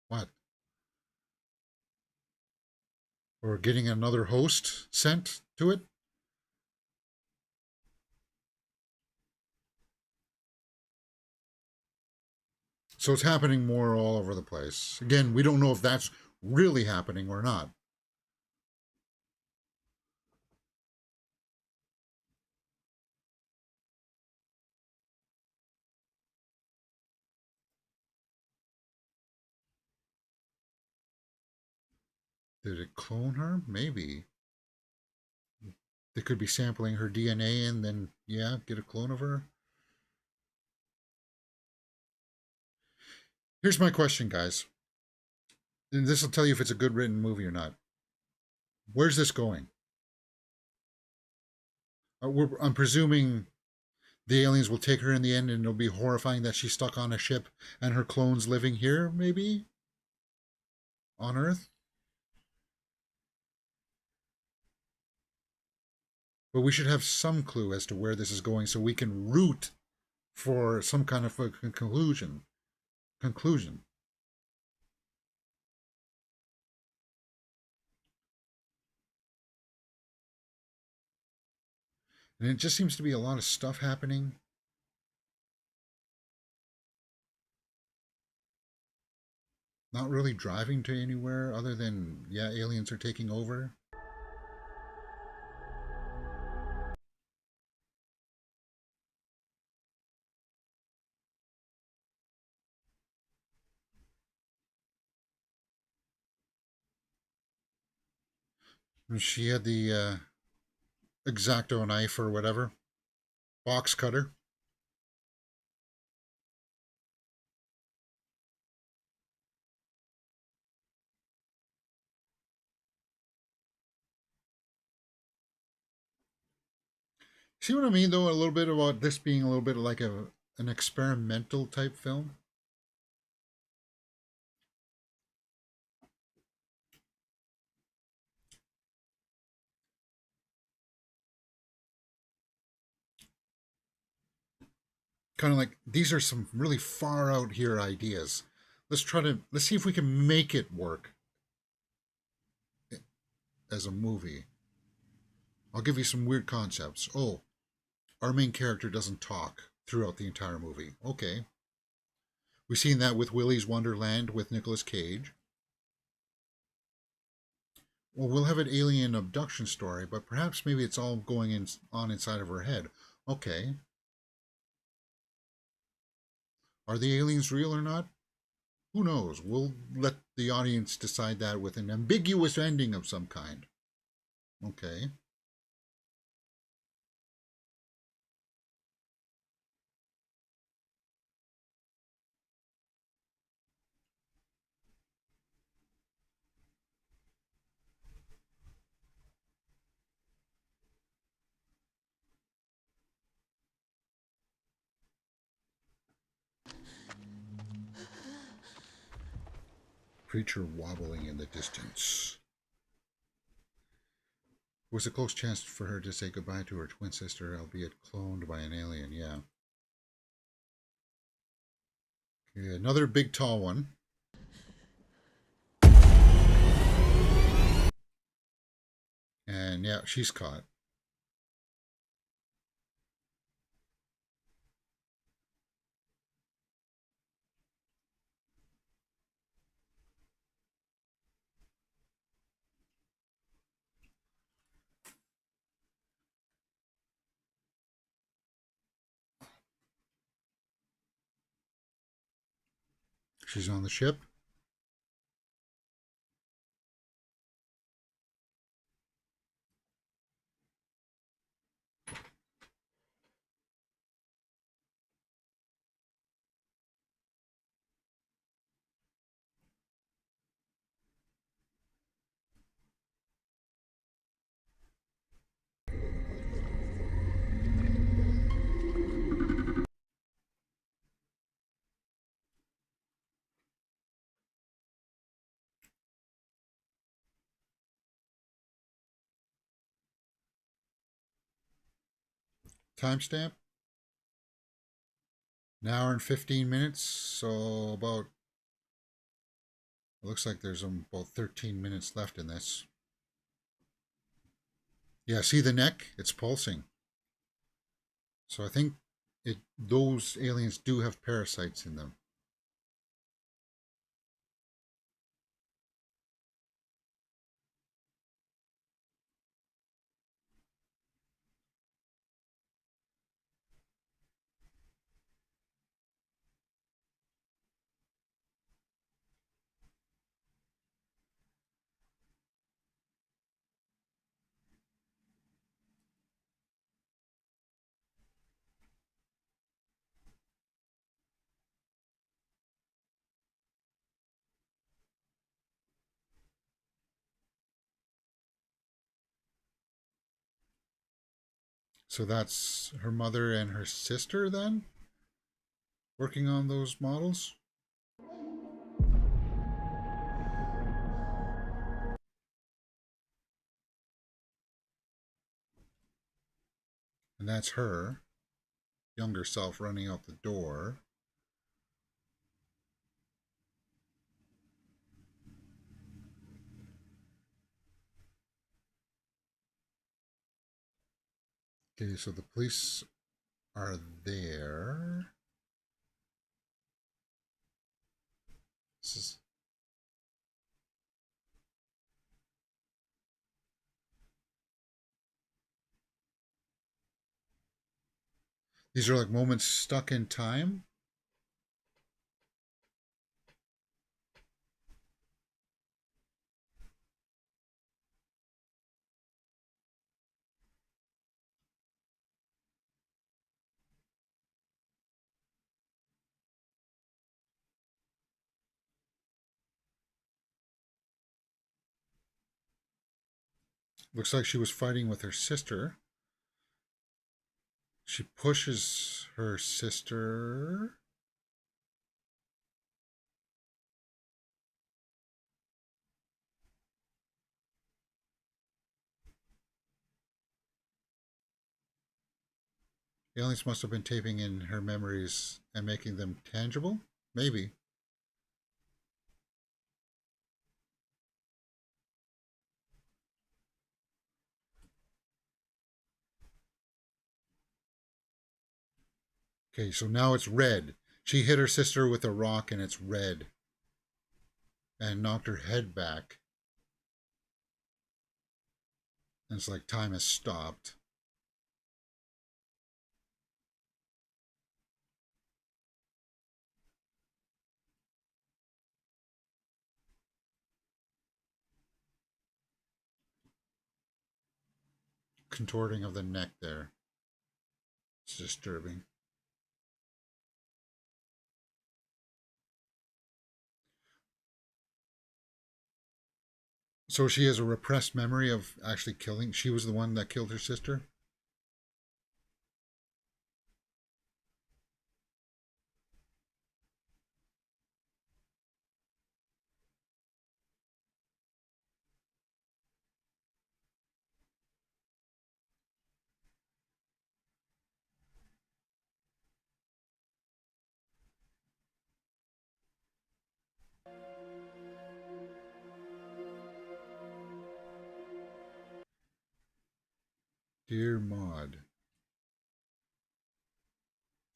what? Or getting another host sent to it? So it's happening more all over the place. Again, we don't know if that's really happening or not. Did it clone her? Maybe. They could be sampling her DNA and then, yeah, get a clone of her. Here's my question, guys. And this will tell you if it's a good written movie or not. Where's this going? I'm presuming the aliens will take her in the end and it'll be horrifying that she's stuck on a ship and her clones living here, maybe? On Earth? But we should have some clue as to where this is going so we can root for some kind of a conclusion. Conclusion. And it just seems to be a lot of stuff happening. Not really driving to anywhere other than, yeah, aliens are taking over. And she had the X-Acto knife or whatever, box cutter. See what I mean, though, a little bit about this being a little bit like an experimental type film? Kind of like, these are some really far out here ideas. Let's see if we can make it work as a movie. I'll give you some weird concepts. Oh, our main character doesn't talk throughout the entire movie. Okay. We've seen that with Willy's Wonderland with Nicolas Cage. Well, we'll have an alien abduction story, but perhaps maybe it's all on inside of her head. Okay. Are the aliens real or not? Who knows? We'll let the audience decide that with an ambiguous ending of some kind. Okay. Creature wobbling in the distance. It was a close chance for her to say goodbye to her twin sister, albeit cloned by an alien, yeah. Okay, another big tall one. And yeah, she's caught. She's on the ship. Timestamp? An hour and 15 minutes. So about, it looks like there's about 13 minutes left in this. Yeah, see the neck? It's pulsing. So I think those aliens do have parasites in them. So that's her mother and her sister then working on those models? And that's her younger self running out the door. Okay, so the police are there. This is, these are like moments stuck in time. Looks like she was fighting with her sister. She pushes her sister. Aliens must have been taping in her memories and making them tangible? Maybe. Okay, so now it's red. She hit her sister with a rock and it's red and knocked her head back. And it's like time has stopped. Contorting of the neck there. It's disturbing. So she has a repressed memory of actually killing. She was the one that killed her sister. Dear Maud.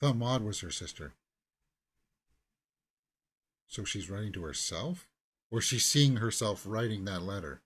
I thought Maud was her sister. So she's writing to herself? Or she's seeing herself writing that letter?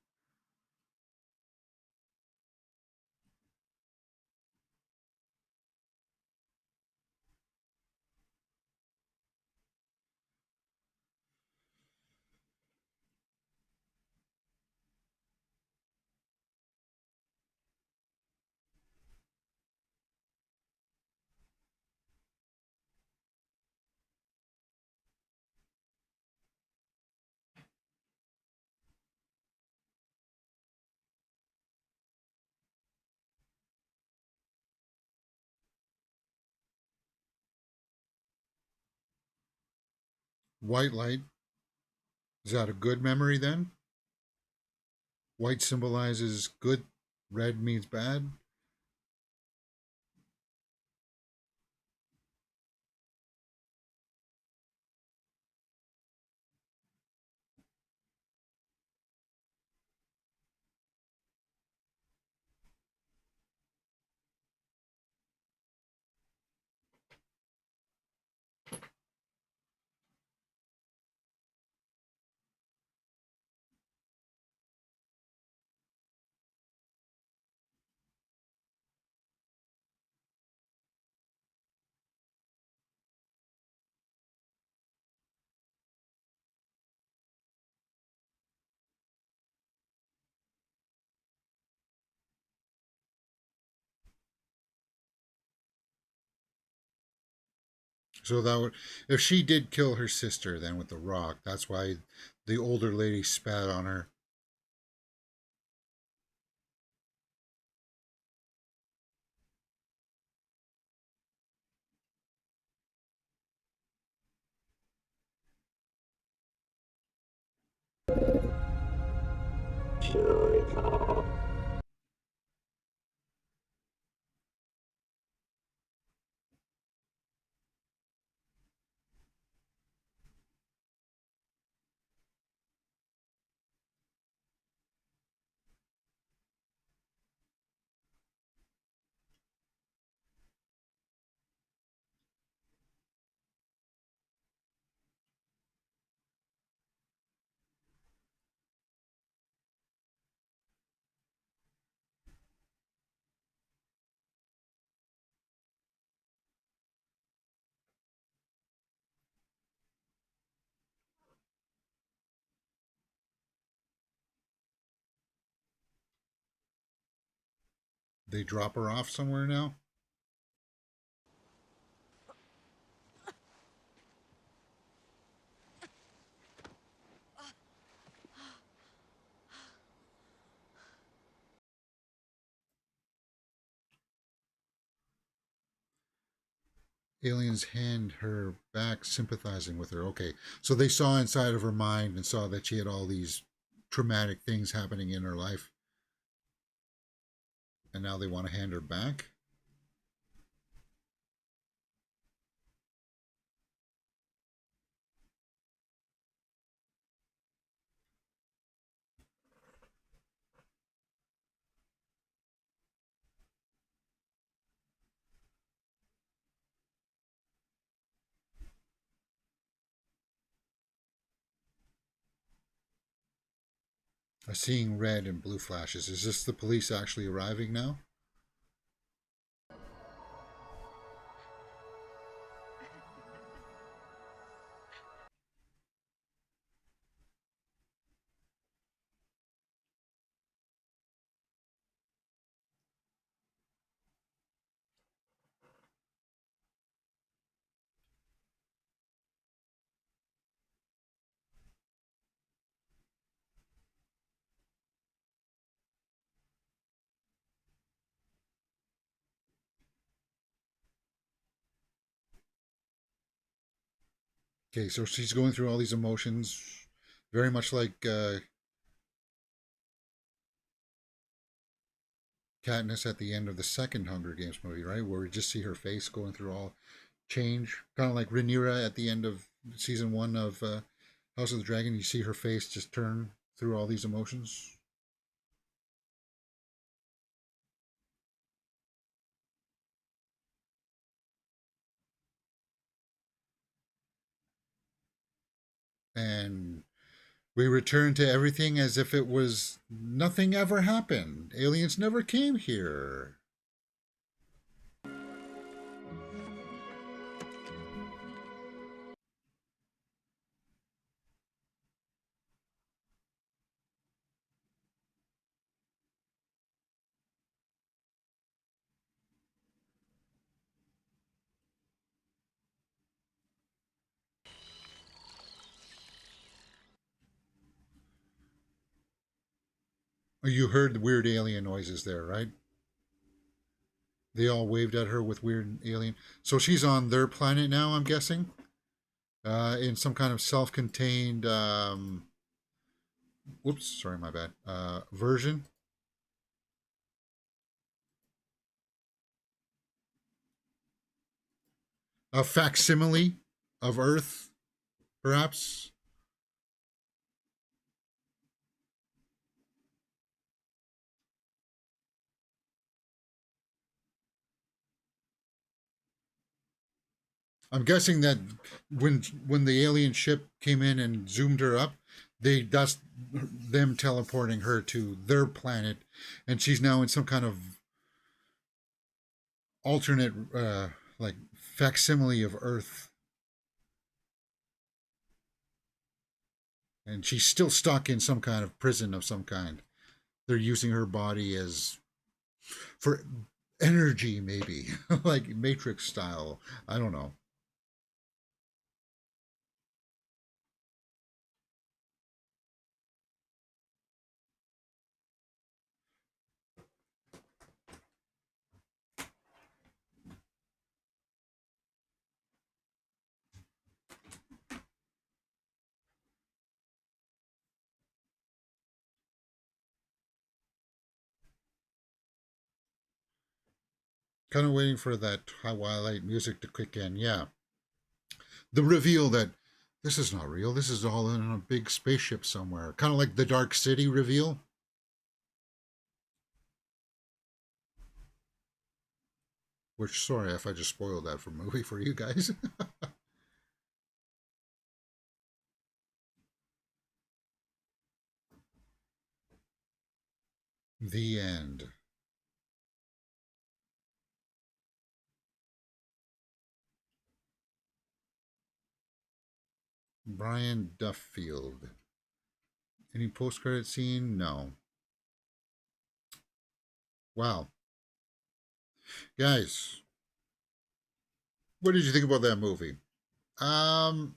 White light. Is that a good memory then? White symbolizes good, red means bad. So that would, if she did kill her sister, then with the rock, that's why the older lady spat on her. They drop her off somewhere now? Aliens hand her back, sympathizing with her. Okay, so they saw inside of her mind and saw that she had all these traumatic things happening in her life, and now they want to hand her back. Seeing red and blue flashes. Is this the police actually arriving now? Okay, so she's going through all these emotions, very much like Katniss at the end of the second Hunger Games movie, right? Where we just see her face going through all change, kind of like Rhaenyra at the end of season one of House of the Dragon. You see her face just turn through all these emotions. And we return to everything as if it was nothing ever happened. Aliens never came here. You heard the weird alien noises there, right? They all waved at her with weird alien. So she's on their planet now, I'm guessing, in some kind of self-contained. Whoops, sorry, my bad. Version, a facsimile of Earth, perhaps. I'm guessing that when the alien ship came in and zoomed her up, that's them teleporting her to their planet, and she's now in some kind of alternate, like facsimile of Earth, and she's still stuck in some kind of prison of some kind. They're using her body as for energy, maybe like Matrix style. I don't know. Kind of waiting for that highlight music to kick in. Yeah. The reveal that this is not real. This is all in a big spaceship somewhere. Kind of like the Dark City reveal. Which, sorry if I just spoiled that for movie for you guys. The end. Brian Duffield. Any post credit scene? No. Wow. Guys, what did you think about that movie? Um,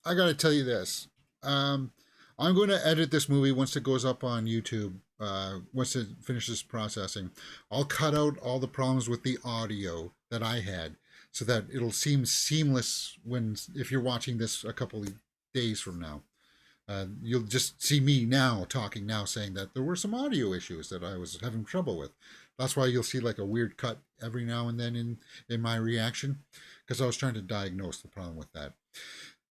I gotta tell you this. Um, I'm going to edit this movie once it goes up on YouTube. Once it finishes processing, I'll cut out all the problems with the audio that I had, so that it'll seem seamless when if you're watching this a couple of days from now. You'll just see me now talking now saying that there were some audio issues that I was having trouble with. That's why you'll see like a weird cut every now and then in my reaction, because I was trying to diagnose the problem with that.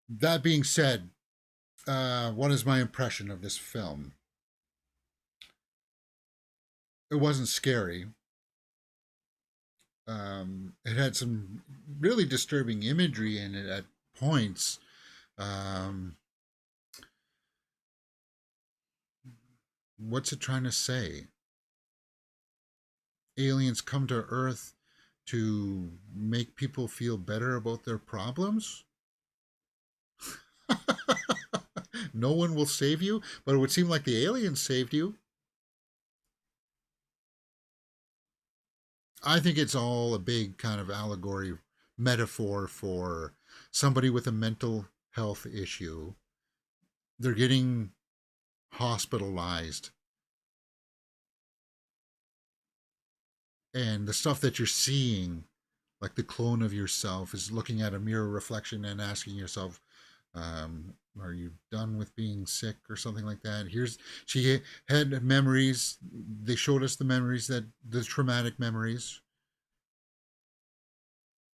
That being said, what is my impression of this film? It wasn't scary. It had some really disturbing imagery in it at points. Um, what's it trying to say? Aliens come to Earth to make people feel better about their problems? No one will save you, but it would seem like the aliens saved you. I think it's all a big kind of allegory metaphor for somebody with a mental health issue. They're getting hospitalized, and the stuff that you're seeing, like the clone of yourself, is looking at a mirror reflection and asking yourself, are you done with being sick or something like that? She had memories. They showed us the memories, that the traumatic memories,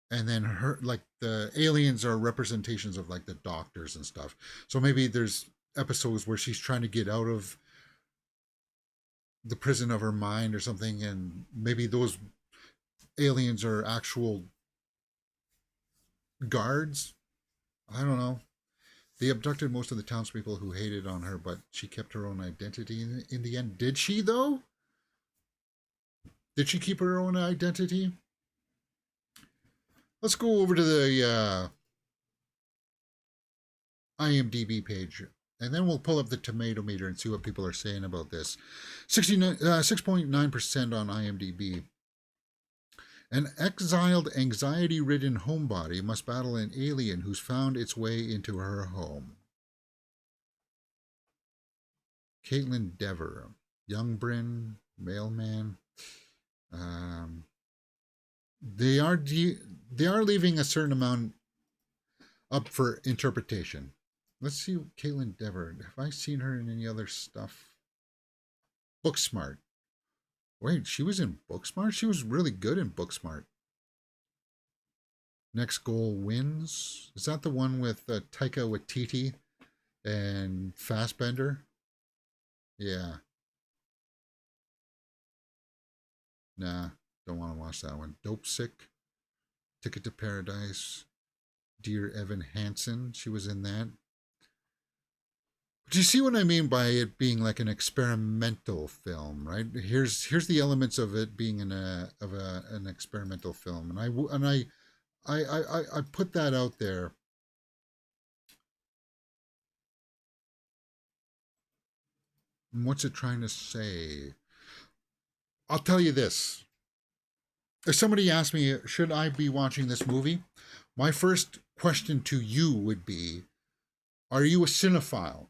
and then her, like, the aliens are representations of like the doctors and stuff. So maybe there's episodes where she's trying to get out of the prison of her mind or something, and maybe those aliens are actual guards. I don't know. They abducted most of the townspeople who hated on her, but she kept her own identity in the end. Did she, though? Did she keep her own identity? Let's go over to the IMDb page, and then we'll pull up the tomato meter and see what people are saying about this. 6.9% on IMDb. An exiled, anxiety ridden homebody must battle an alien who's found its way into her home. Kaitlyn Dever, young Bryn, mailman. Um, they are leaving a certain amount up for interpretation. Let's see, Kaitlyn Dever. Have I seen her in any other stuff? Booksmart. Wait, she was in Booksmart? She was really good in Booksmart. Next Goal Wins. Is that the one with Taika Waititi and Fassbender? Yeah. Nah, don't want to watch that one. Dope Sick. Ticket to Paradise. Dear Evan Hansen. She was in that. Do you see what I mean by it being like an experimental film, right? Here's the elements of it being an experimental film, and I put that out there. What's it trying to say? I'll tell you this. If somebody asked me, should I be watching this movie? My first question to you would be, are you a cinephile?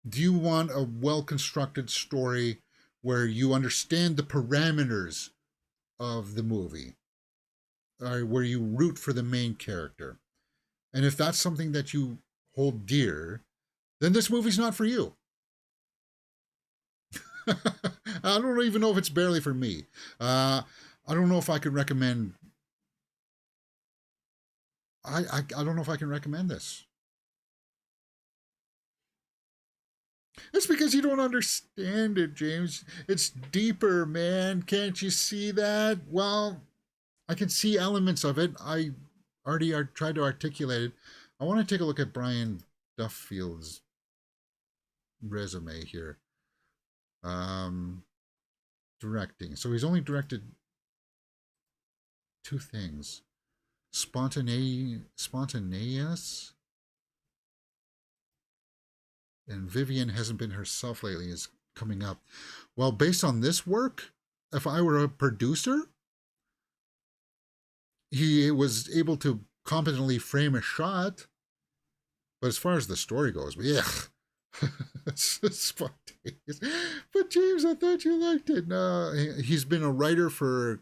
Do you want a well constructed story where you understand the parameters of the movie, or where you root for the main character? And if that's something that you hold dear, then this movie's not for you. I don't even know if it's barely for me. I don't know if I could recommend. I don't know if I can recommend this. It's because you don't understand it, James. It's deeper, man. Can't you see that? Well, I can see elements of it. I already tried to articulate it. I want to take a look at Brian Duffield's resume here. Um, Directing. So he's only directed two things. Spontaneous, and Vivian hasn't been herself lately is coming up. Well, based on this work, if I were a producer, he was able to competently frame a shot, but as far as the story goes, yeah, it's spontaneous. But James, I thought you liked it. No, he's been a writer for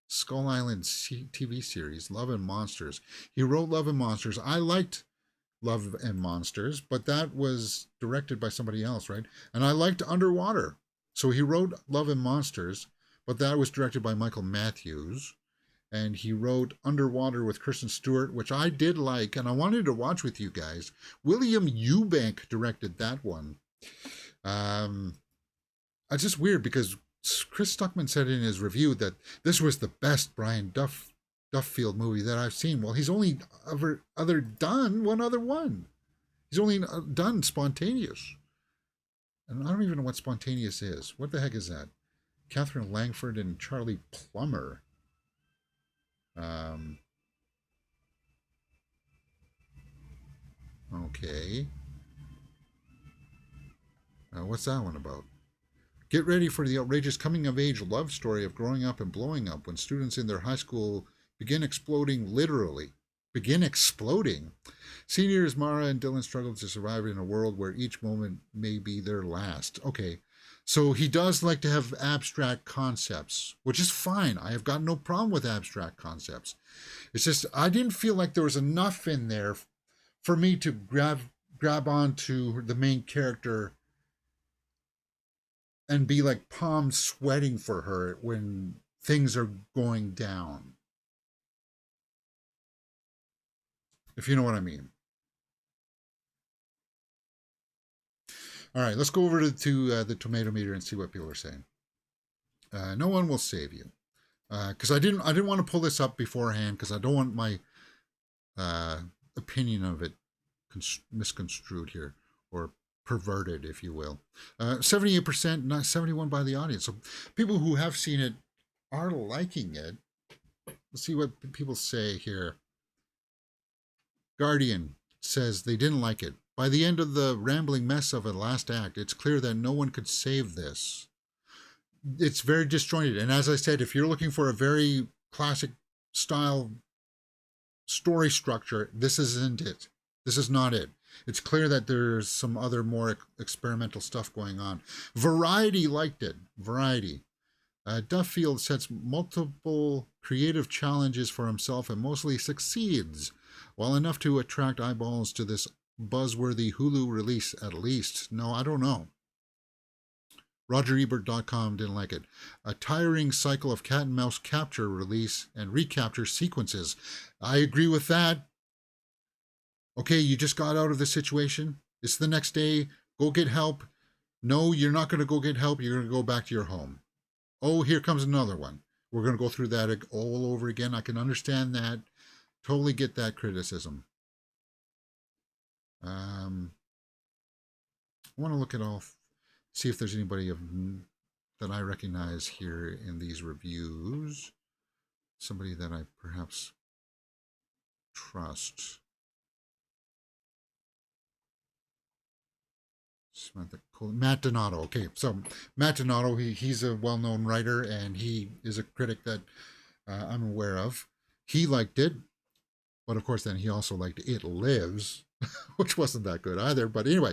Skull Island TV series, Love and Monsters. He wrote Love and Monsters. I liked Love and Monsters, but that was directed by somebody else, right? And I liked Underwater. So he wrote Love and Monsters, but that was directed by Michael Matthews. And he wrote Underwater with Kristen Stewart, which I did like, and I wanted to watch with you guys. William Eubank directed that one. It's just weird because Chris Stuckman said in his review that this was the best Brian Duffield movie that I've seen. Well, he's only done one other one. He's only done Spontaneous. And I don't even know what Spontaneous is. What the heck is that? Catherine Langford and Charlie Plummer. Okay. What's that one about? Get ready for the outrageous coming-of-age love story of growing up and blowing up when students in their high school begin exploding. Seniors Mara and Dylan struggle to survive in a world where each moment may be their last. Okay, so he does like to have abstract concepts, which is fine. I have got no problem with abstract concepts. It's just I didn't feel like there was enough in there for me to grab onto the main character and be like palms sweating for her when things are going down. If you know what I mean. All right, let's go over to the tomato meter and see what people are saying. No one will save you, because I didn't want to pull this up beforehand because I don't want my opinion of it misconstrued here or perverted, if you will. 78%, not 71% by the audience. So people who have seen it are liking it. Let's see what people say here. Guardian says they didn't like it. By the end of the rambling mess of a last act, it's clear that no one could save this. It's very disjointed. And as I said, if you're looking for a very classic style story structure, this isn't it. This is not it. It's clear that there's some other more experimental stuff going on. Variety liked it. Variety. Duffield sets multiple creative challenges for himself and mostly succeeds, while enough to attract eyeballs to this buzzworthy Hulu release at least. No, I don't know. RogerEbert.com didn't like it. A tiring cycle of cat and mouse capture, release, and recapture sequences. I agree with that. Okay, you just got out of the situation. It's the next day. Go get help. No, you're not going to go get help. You're going to go back to your home. Oh, here comes another one. We're going to go through that all over again. I can understand that. Totally get that criticism. I want to look at all, see if there's anybody that I recognize here in these reviews. Somebody that I perhaps trust. Matt Donato. Okay, so Matt Donato, he's a well-known writer, and he is a critic that I'm aware of. He liked it, but of course then he also liked It Lives, which wasn't that good either. But anyway,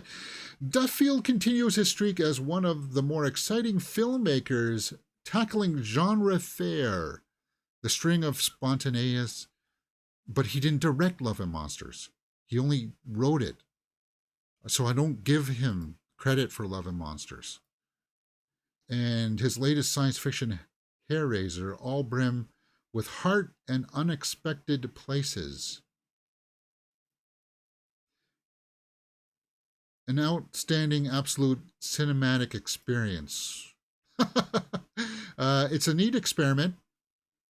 Duffield continues his streak as one of the more exciting filmmakers tackling genre fare. The string of Spontaneous, but he didn't direct Love and Monsters. He only wrote it. So I don't give him credit for Love and Monsters. And his latest science fiction hair razor, all brim with heart and unexpected places. An outstanding, absolute cinematic experience. It's a neat experiment,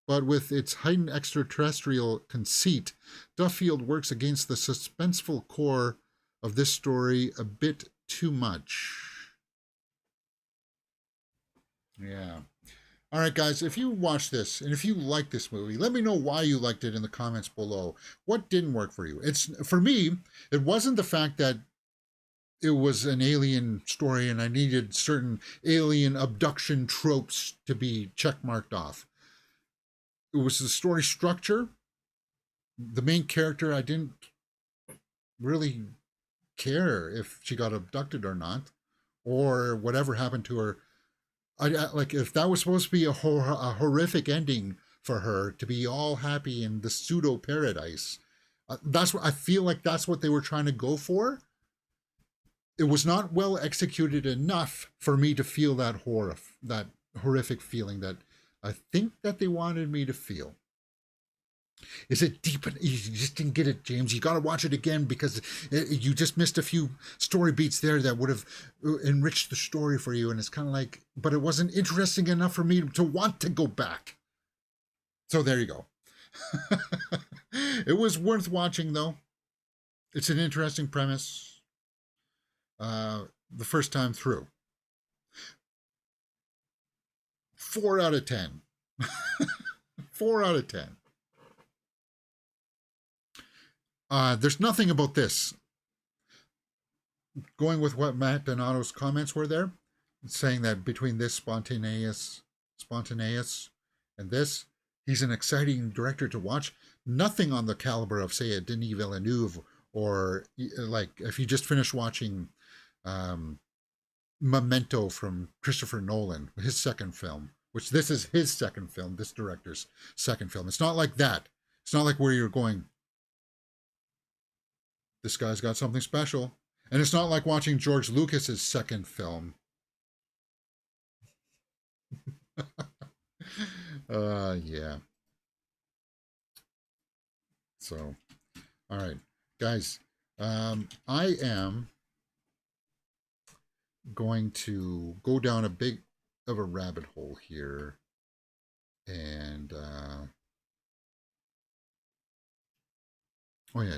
but with its heightened extraterrestrial conceit, Duffield works against the suspenseful core of this story a bit too much. Yeah. All right, guys, if you watch this and if you like this movie, let me know why you liked it in the comments below. What didn't work for you? It's for me, it wasn't the fact that it was an alien story and I needed certain alien abduction tropes to be checkmarked off. It was the story structure. The main character, I didn't really care if she got abducted or not, or whatever happened to her. Like if that was supposed to be a horrific ending for her to be all happy in the pseudo paradise, that's what I feel like. That's what they were trying to go for. It was not well executed enough for me to feel that horrific feeling that I think that they wanted me to feel. Is it deep? You just didn't get it, James. You got to watch it again because you just missed a few story beats there that would have enriched the story for you. And it's kind of like, but it wasn't interesting enough for me to want to go back. So there you go. It was worth watching, though. It's an interesting premise. The first time through. 4 out of 10. 4 out of 10. There's nothing about this. Going with what Matt Donato's comments were there, saying that between this spontaneous and this, he's an exciting director to watch. Nothing on the caliber of, say, a Denis Villeneuve, or like if you just finished watching Memento from Christopher Nolan, his second film, which this is his second film, this director's second film. It's not like that. It's not like where you're going, this guy's got something special. And it's not like watching George Lucas's second film. Yeah. So, all right, guys, I am going to go down a big of a rabbit hole here. And, oh yeah.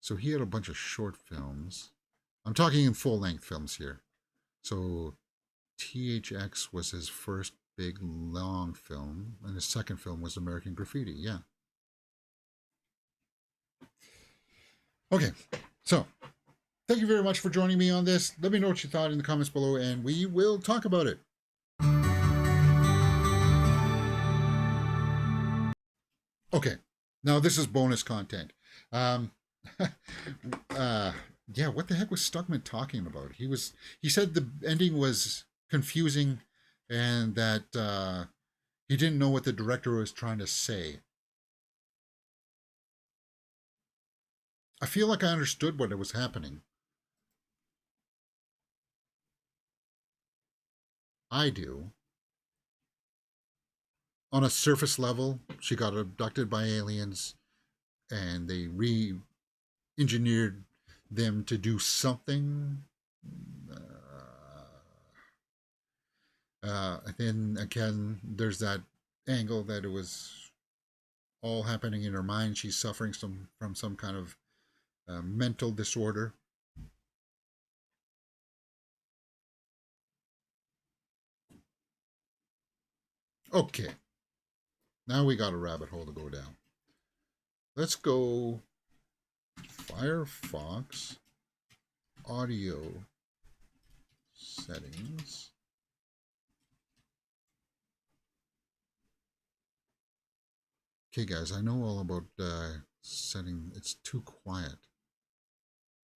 So he had a bunch of short films. I'm talking in full-length films here. So THX was his first big, long film, and his second film was American Graffiti, yeah. Okay, so thank you very much for joining me on this. Let me know what you thought in the comments below, and we will talk about it. Okay, now this is bonus content. Yeah, what the heck was Stuckman talking about? He said the ending was confusing and that he didn't know what the director was trying to say. I feel like I understood what was happening. I do. On a surface level, she got abducted by aliens and they re-engineered them to do something. And then again, there's that angle that it was all happening in her mind. She's suffering from some kind of mental disorder. Okay, now we got a rabbit hole to go down. Let's go Firefox audio settings. Okay, guys, I know all about setting. It's too quiet.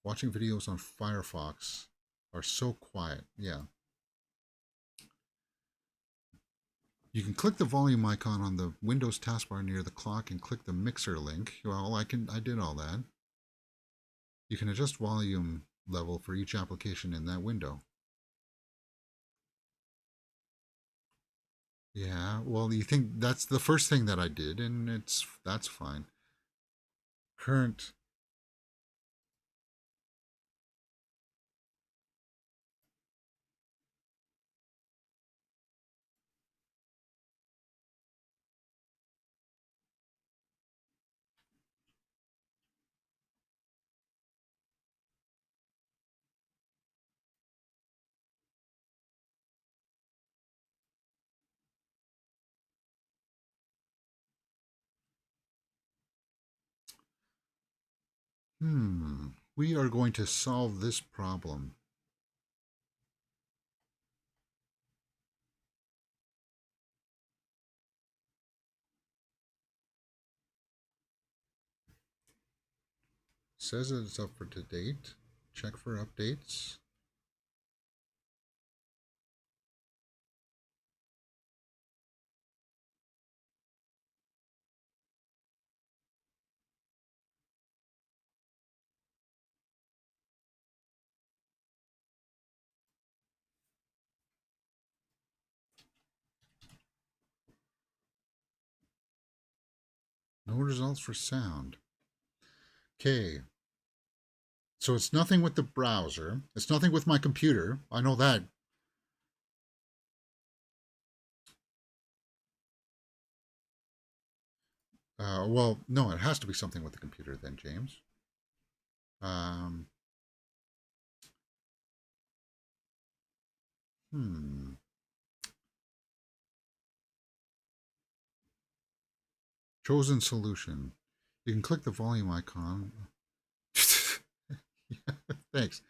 Watching videos on Firefox are so quiet. Yeah. You can click the volume icon on the Windows taskbar near the clock and click the mixer link. Well, I did all that. You can adjust volume level for each application in that window. Yeah, well, you think that's the first thing that I did, and that's fine. Current. We are going to solve this problem. Says it's up for to date. Check for updates. No results for sound. Okay. So it's nothing with the browser. It's nothing with my computer. I know that. Well, no, it has to be something with the computer then, James. Um, hmm. Chosen solution. You can click the volume icon. Yeah, thanks.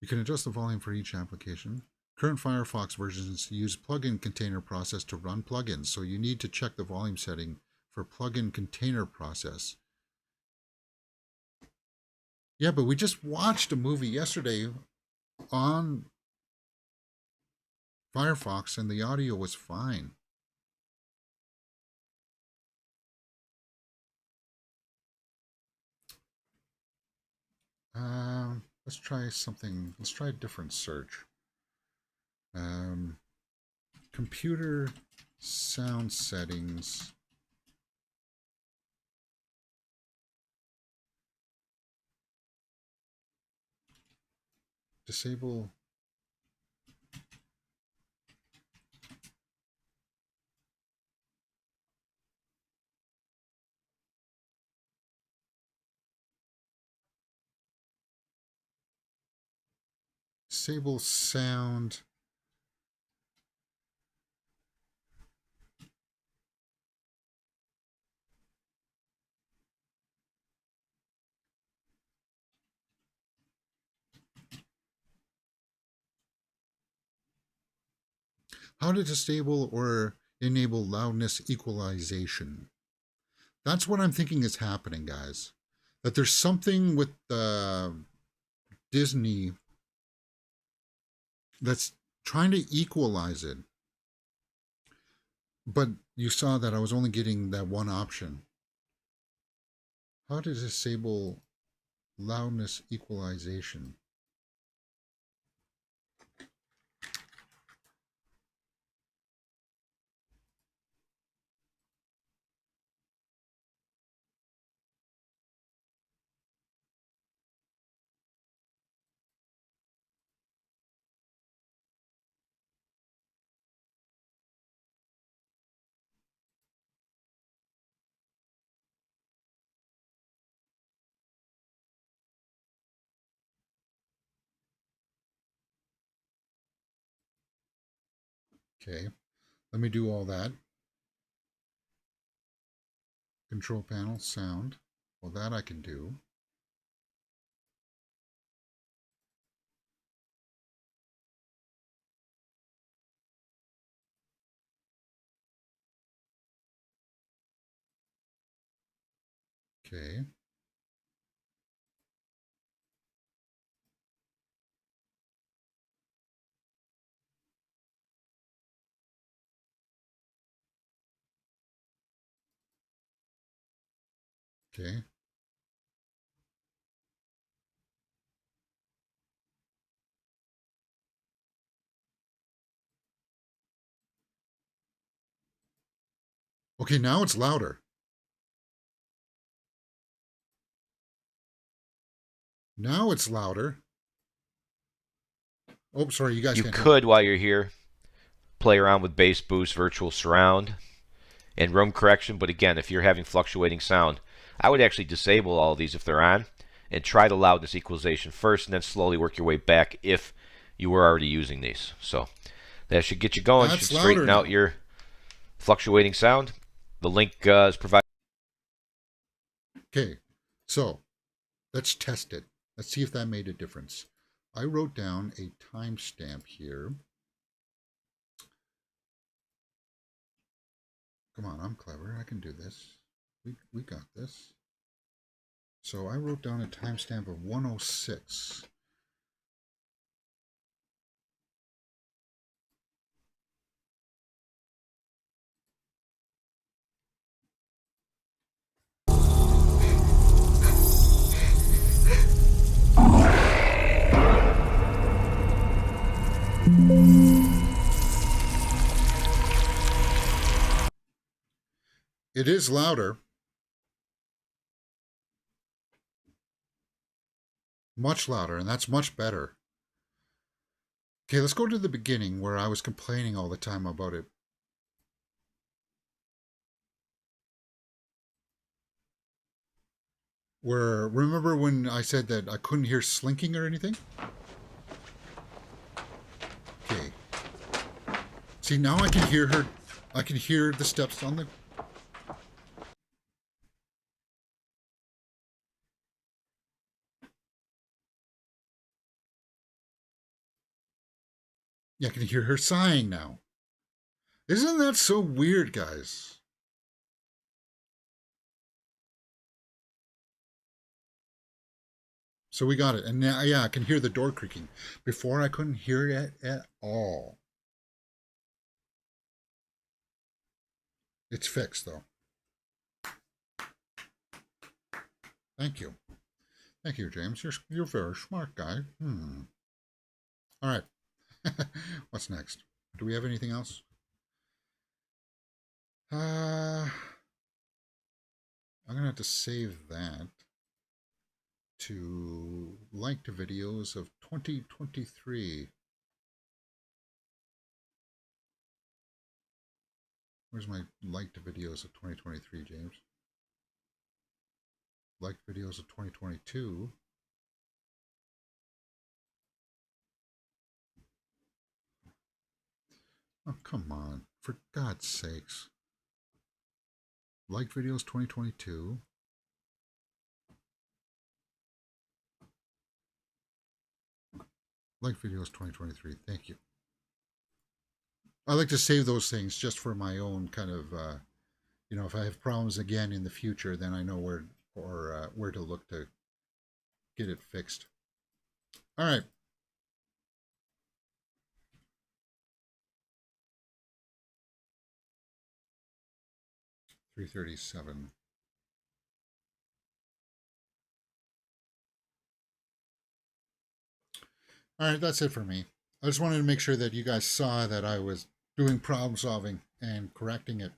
You can adjust the volume for each application. Current Firefox versions use plugin container process to run plugins, so you need to check the volume setting for plugin container process. Yeah, but we just watched a movie yesterday on Firefox and the audio was fine. Let's try something. Let's try a different search. Um, Computer sound settings. Disable. Disable sound. How to disable or enable loudness equalization. That's what I'm thinking is happening, guys. That there's something with Disney that's trying to equalize it. But you saw that I was only getting that one option. How to disable loudness equalization? Okay, let me do all that. Control panel, sound. Well, that I can do. Okay. Okay. Okay, now it's louder. Now it's louder. Oh, sorry, you guys You can't hear me. could, while you're here, play around with bass boost, virtual surround, and room correction. But again, if you're having fluctuating sound, I would actually disable all of these if they're on and try the loudness equalization first and then slowly work your way back if you were already using these. So that should get you going, should That's louder straighten out now. your fluctuating sound. The link is provided. Okay, so let's test it. Let's see if that made a difference. I wrote down a timestamp here. Come on, I'm clever. I can do this. We got this. So I wrote down a timestamp of 106. It is louder, much louder, and that's much better. Okay, let's go to the beginning where I was complaining all the time about it. Where, remember when I said that I couldn't hear slinking or anything? Okay. See, now I can hear her. I can hear the steps on the... Yeah, I can hear her sighing now. Isn't that so weird, guys? So we got it. And now, yeah, I can hear the door creaking. Before, I couldn't hear it at all. It's fixed, though. Thank you. Thank you, James. You're a very smart guy. All right. What's next? Do we have anything else? I'm going to have to save that to liked videos of 2023. Where's my liked videos of 2023, James? Liked videos of 2022. Oh, come on. For God's sakes. Liked videos 2022. Liked videos 2023. Thank you. I like to save those things just for my own kind of, if I have problems again in the future, then I know where to look to get it fixed. All right. $337. All right, that's it for me. I just wanted to make sure that you guys saw that I was doing problem solving and correcting it.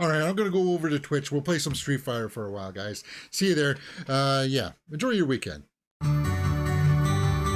All right, I'm going to go over to Twitch. We'll play some Street Fighter for a while, guys. See you there. Yeah, enjoy your weekend.